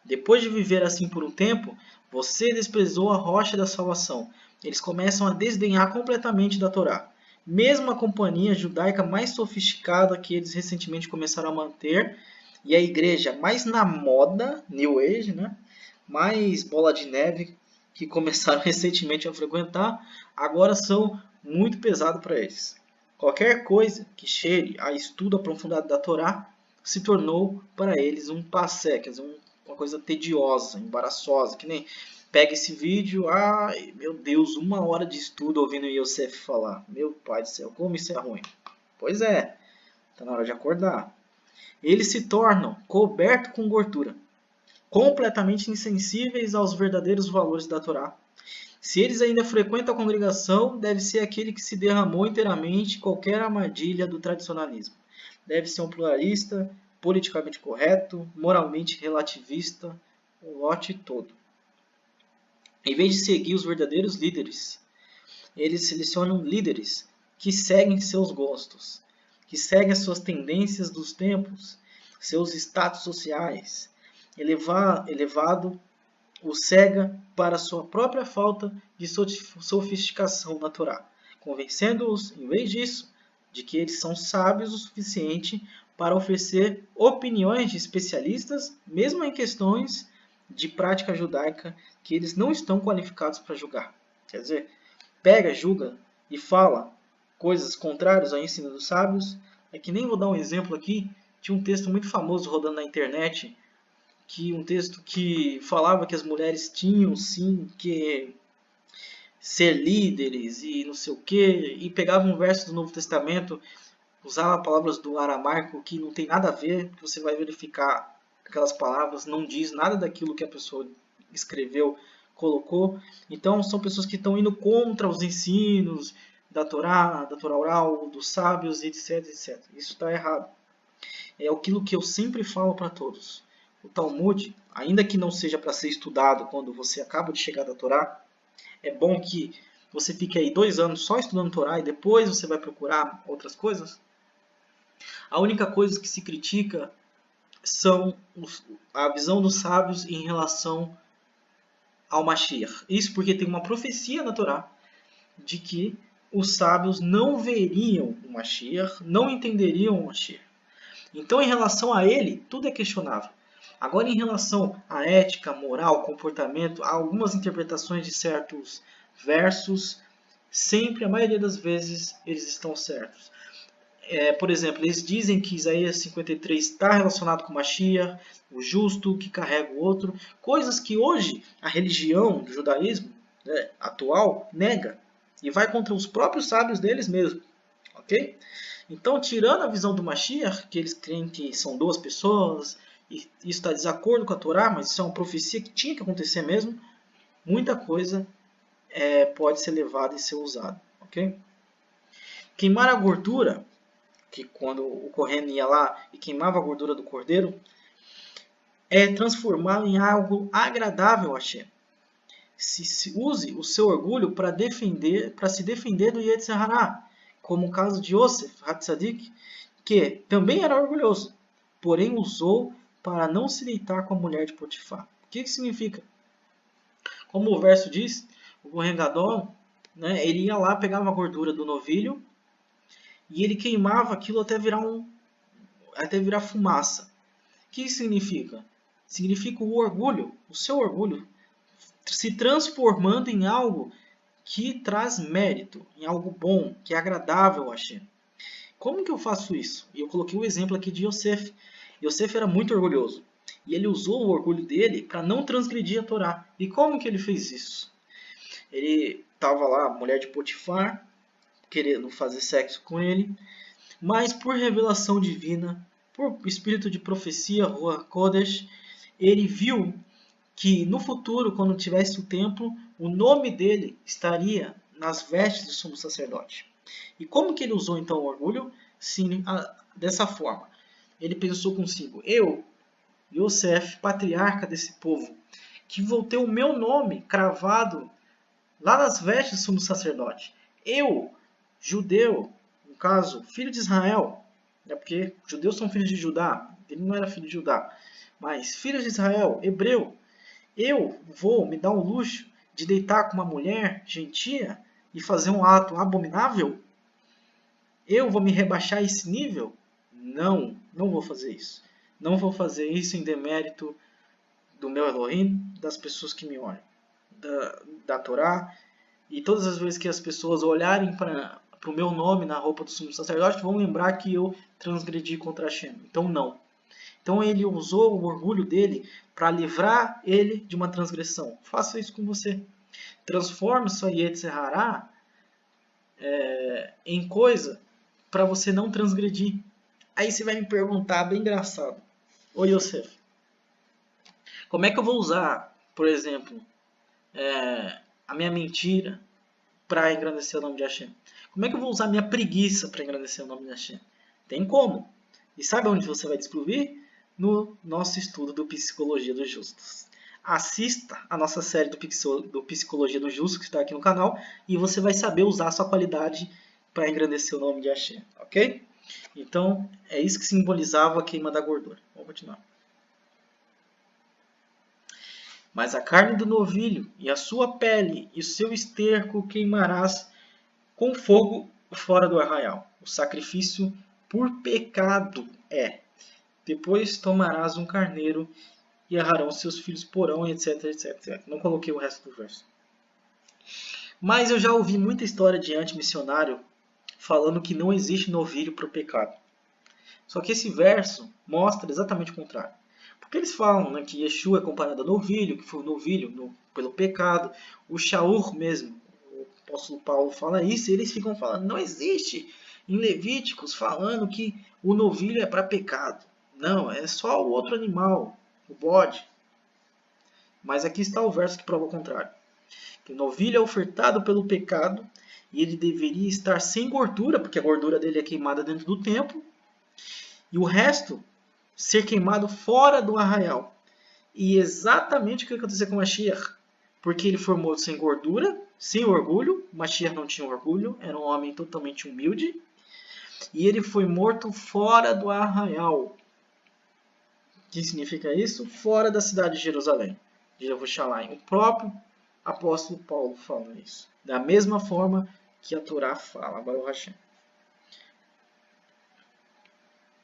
Depois de viver assim por um tempo, você desprezou a rocha da salvação. Eles começam a desdenhar completamente da Torá. Mesmo a companhia judaica mais sofisticada que eles recentemente começaram a manter, e a igreja mais na moda, New Age, né? Mais bola de neve, que começaram recentemente a frequentar, agora são muito pesado para eles. Qualquer coisa que cheire a estudo aprofundado da Torá se tornou para eles um passé, quer dizer, uma coisa tediosa, embaraçosa, que nem pega esse vídeo, ai meu Deus, 1 hora de estudo ouvindo o Yosef falar. Meu pai do céu, como isso é ruim. Pois é, está na hora de acordar. Eles se tornam cobertos com gordura, completamente insensíveis aos verdadeiros valores da Torá. Se eles ainda frequentam a congregação, deve ser aquele que se derramou inteiramente em qualquer armadilha do tradicionalismo. Deve ser um pluralista, politicamente correto, moralmente relativista, o lote todo. Em vez de seguir os verdadeiros líderes, eles selecionam líderes que seguem seus gostos, que seguem as suas tendências dos tempos, seus status sociais. Elevado o cega para sua própria falta de sofisticação na Torá, convencendo-os, em vez disso, de que eles são sábios o suficiente para oferecer opiniões de especialistas, mesmo em questões de prática judaica que eles não estão qualificados para julgar. Quer dizer, pega, julga e fala coisas contrárias ao ensino dos sábios. É que nem vou dar um exemplo aqui, tinha um texto muito famoso rodando na internet, um texto que falava que as mulheres tinham sim que ser líderes e não sei o que, e pegava um verso do Novo Testamento, usava palavras do aramaico que não tem nada a ver, que você vai verificar aquelas palavras, não diz nada daquilo que a pessoa escreveu, colocou. Então são pessoas que estão indo contra os ensinos da Torá oral, dos sábios, etc, etc. Isso está errado. É aquilo que eu sempre falo para todos. O Talmud, ainda que não seja para ser estudado quando você acaba de chegar da Torá, é bom que você fique aí 2 anos só estudando Torá e depois você vai procurar outras coisas. A única coisa que se critica são a visão dos sábios em relação ao Mashiach. Isso porque tem uma profecia na Torá de que os sábios não veriam o Mashiach, não entenderiam o Mashiach. Então, em relação a ele, tudo é questionável. Agora, em relação à ética, moral, comportamento, há algumas interpretações de certos versos, sempre, a maioria das vezes, eles estão certos. Por exemplo, eles dizem que Isaías 53 está relacionado com Mashiach, o justo que carrega o outro, coisas que hoje a religião do judaísmo atual nega e vai contra os próprios sábios deles mesmos. Ok? Então, tirando a visão do Mashiach, que eles creem que são 2 pessoas, e isso está de desacordo com a Torá, mas isso é uma profecia que tinha que acontecer mesmo, muita coisa pode ser levada e ser usada. Ok? Queimar a gordura, que quando o Kohen ia lá e queimava a gordura do cordeiro, é transformá-lo em algo agradável a Hashem. Se use o seu orgulho para se defender do Yetzer Hara, como o caso de Yosef Hatzadik, que também era orgulhoso, porém usou para não se deitar com a mulher de Potifar. O que significa? Como o verso diz, o Kohen Gadol, ele ia lá, pegava a gordura do novilho e ele queimava aquilo até virar fumaça. O que significa? Significa o orgulho, o seu orgulho, se transformando em algo que traz mérito, em algo bom, que é agradável a Hashem. Como que eu faço isso? E eu coloquei o exemplo aqui de Yosef. Yosef era muito orgulhoso. E ele usou o orgulho dele para não transgredir a Torá. E como que ele fez isso? Ele estava lá, a mulher de Potifar, querendo fazer sexo com ele. Mas por revelação divina, por espírito de profecia, Ruach Kodesh, ele viu que no futuro, quando tivesse o templo, o nome dele estaria nas vestes do sumo sacerdote. E como que ele usou então o orgulho? Sim, dessa forma. Ele pensou consigo, eu, Yosef, patriarca desse povo, que vou ter o meu nome cravado lá nas vestes do sumo sacerdote. Eu, judeu, no caso, filho de Israel, porque judeus são filhos de Judá, ele não era filho de Judá, mas filho de Israel, hebreu, eu vou me dar o luxo de deitar com uma mulher gentia e fazer um ato abominável? Eu vou me rebaixar a esse nível? Não, não vou fazer isso. Não vou fazer isso em demérito do meu Elohim, das pessoas que me olham, da Torá. E todas as vezes que as pessoas olharem para o meu nome na roupa do sumo sacerdote, vão lembrar que eu transgredi contra Hashem. Então não. Então ele usou o orgulho dele para livrar ele de uma transgressão. Faça isso com você. Transforme sua Yetzer Hará em coisa para você não transgredir. Aí você vai me perguntar, bem engraçado. Ô Yosef, como é que eu vou usar, por exemplo, a minha mentira para engrandecer o nome de Hashem? Como é que eu vou usar a minha preguiça para engrandecer o nome de Hashem? Tem como. E sabe onde você vai descobrir? No nosso estudo do Psicologia dos Justos. Assista a nossa série do Psicologia dos Justos, que está aqui no canal, e você vai saber usar a sua qualidade para engrandecer o nome de Hashem, ok? Então, é isso que simbolizava a queima da gordura. Vamos continuar. Mas a carne do novilho e a sua pele e o seu esterco queimarás com fogo fora do arraial. O sacrifício por pecado é. Depois tomarás um carneiro e Arão seus filhos porão, etc, etc, etc. Não coloquei o resto do verso. Mas eu já ouvi muita história de antimissionário falando que não existe novilho para o pecado. Só que esse verso mostra exatamente o contrário. Porque eles falam, né, que Yeshua é comparado a novilho, que foi o novilho pelo pecado. O Shaur mesmo, o apóstolo Paulo fala isso, e eles ficam falando, não existe em Levíticos falando que o novilho é para pecado. Não, é só o outro animal, o bode. Mas aqui está o verso que prova o contrário. Que o novilho é ofertado pelo pecado e ele deveria estar sem gordura, porque a gordura dele é queimada dentro do templo. E o resto ser queimado fora do arraial. E exatamente o que aconteceu com Mashiach. Porque ele foi morto sem gordura, sem orgulho. Mashiach não tinha orgulho, era um homem totalmente humilde. E ele foi morto fora do arraial. O que significa isso? Fora da cidade de Jerusalém, de Jerusalém. O próprio apóstolo Paulo fala isso. Da mesma forma que a Torá fala. Baruch Hashem.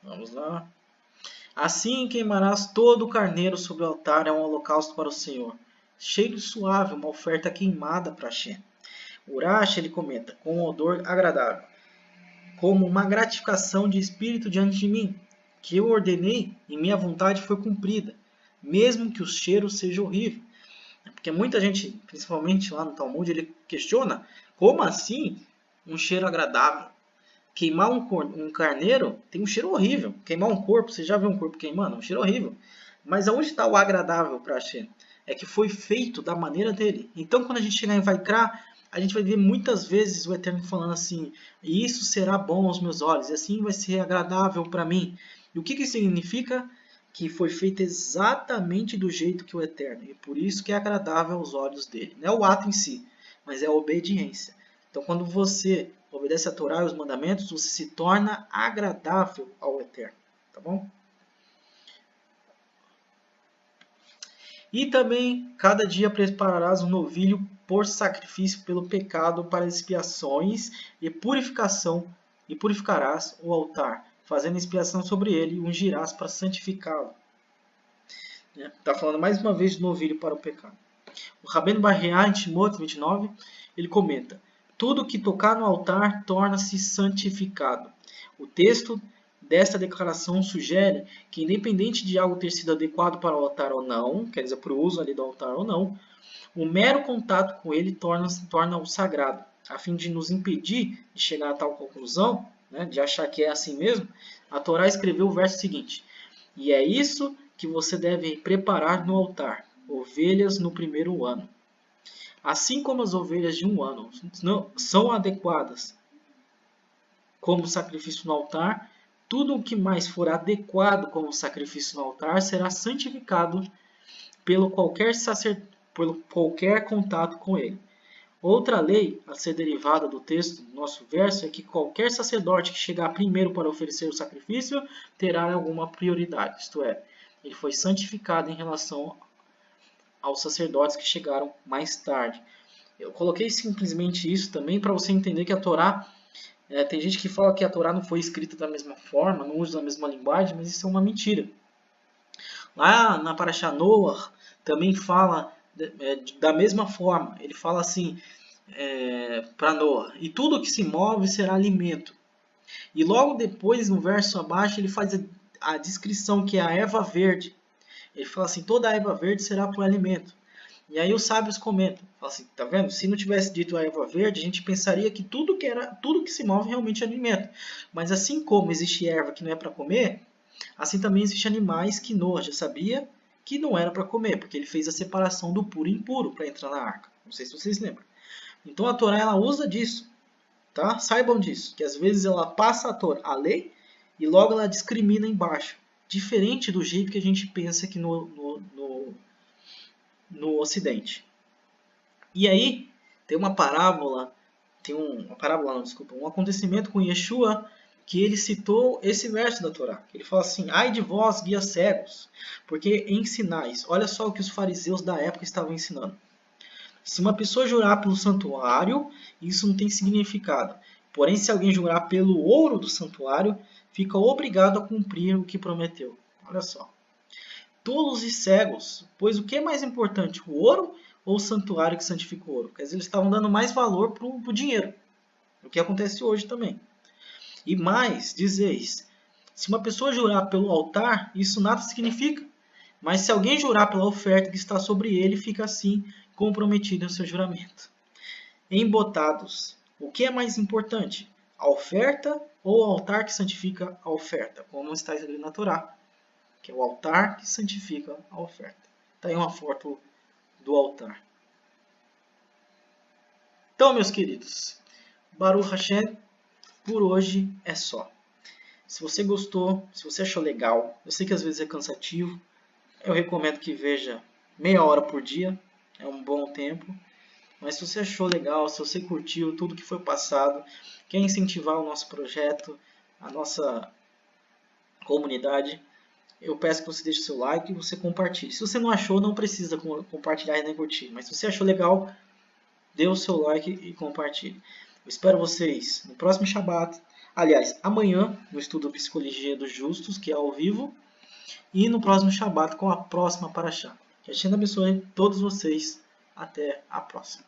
Vamos lá. Assim queimarás todo o carneiro sobre o altar, é um holocausto para o Senhor. Cheiro suave, uma oferta queimada para Hashem. Urash, ele comenta, com um odor agradável. Como uma gratificação de espírito diante de mim, que eu ordenei e minha vontade foi cumprida, mesmo que o cheiro seja horrível. Porque muita gente, principalmente lá no Talmud, ele questiona, como assim um cheiro agradável? Queimar um carneiro tem um cheiro horrível. Queimar um corpo, você já viu um corpo queimando? É um cheiro horrível. Mas aonde está o agradável para Hashem? É que foi feito da maneira dele. Então quando a gente chegar em Vaikra, a gente vai ver muitas vezes o Eterno falando assim, isso será bom aos meus olhos, e assim vai ser agradável para mim. E o que significa? Que foi feito exatamente do jeito que o Eterno. E por isso que é agradável aos olhos dele. Não é o ato em si, mas é a obediência. Então quando você obedece a Torá e os mandamentos, você se torna agradável ao Eterno. Tá bom? E também, cada dia prepararás um novilho por sacrifício pelo pecado para expiações e purificação, e purificarás o altar, fazendo expiação sobre ele, e ungirás para santificá-lo. Está falando mais uma vez de novilho para o pecado. O Rabbeinu Barreá, em Timóteo 29, ele comenta, tudo que tocar no altar torna-se santificado. O texto desta declaração sugere que, independente de algo ter sido adequado para o altar ou não, quer dizer, para o uso ali do altar ou não, o mero contato com ele torna-o sagrado. A fim de nos impedir de chegar a tal conclusão, né, de achar que é assim mesmo, a Torá escreveu o verso seguinte, e é isso que você deve preparar no altar, ovelhas no primeiro ano. Assim como as ovelhas de um ano são adequadas como sacrifício no altar, tudo o que mais for adequado como sacrifício no altar será santificado pelo qualquer contato com ele. Outra lei a ser derivada do texto do nosso verso é que qualquer sacerdote que chegar primeiro para oferecer o sacrifício terá alguma prioridade, isto é, ele foi santificado em relação aos sacerdotes que chegaram mais tarde. Eu coloquei simplesmente isso também para você entender que a Torá, tem gente que fala que a Torá não foi escrita da mesma forma, não usa a mesma linguagem, mas isso é uma mentira. Lá na Parashá Noah também fala da mesma forma, ele fala assim para Noah, e tudo que se move será alimento. E logo depois, no verso abaixo, ele faz a descrição que é a erva verde. Ele fala assim, toda a erva verde será por alimento. E aí os sábios comentam, falam assim, tá vendo? Se não tivesse dito a erva verde, a gente pensaria que tudo que se move realmente é alimento. Mas assim como existe erva que não é para comer, assim também existem animais que Noa já sabia que não era para comer, porque ele fez a separação do puro e impuro para entrar na arca. Não sei se vocês lembram. Então a Torá ela usa disso, tá? Saibam disso, que às vezes ela passa a lei e logo ela discrimina embaixo, diferente do jeito que a gente pensa aqui no Ocidente. E aí tem uma parábola, um acontecimento com Yeshua que ele citou esse verso da Torá. Ele fala assim, ai de vós, guias cegos, porque ensinais. Olha só o que os fariseus da época estavam ensinando. Se uma pessoa jurar pelo santuário, isso não tem significado. Porém, se alguém jurar pelo ouro do santuário, fica obrigado a cumprir o que prometeu. Olha só. Tolos e cegos, pois o que é mais importante, o ouro ou o santuário que santifica o ouro? Quer dizer, eles estavam dando mais valor para o dinheiro, o que acontece hoje também. E mais, dizeis, se uma pessoa jurar pelo altar, isso nada significa. Mas se alguém jurar pela oferta que está sobre ele, fica assim comprometido em seu juramento. Embotados, o que é mais importante? A oferta ou o altar que santifica a oferta? Como está escrito na Torá, que é o altar que santifica a oferta. Está aí uma foto do altar. Então, meus queridos, Baruch Hashem, por hoje é só. Se você gostou, se você achou legal, eu sei que às vezes é cansativo, eu recomendo que veja meia hora por dia, é um bom tempo. Mas se você achou legal, se você curtiu tudo que foi passado, quer incentivar o nosso projeto, a nossa comunidade, eu peço que você deixe o seu like e você compartilhe. Se você não achou, não precisa compartilhar e nem curtir. Mas se você achou legal, dê o seu like e compartilhe. Eu espero vocês no próximo Shabbat. Aliás, amanhã, no estudo Psicologia dos Justos, que é ao vivo. E no próximo Shabbat com a próxima Parashá. Que a Hashem abençoe todos vocês. Até a próxima.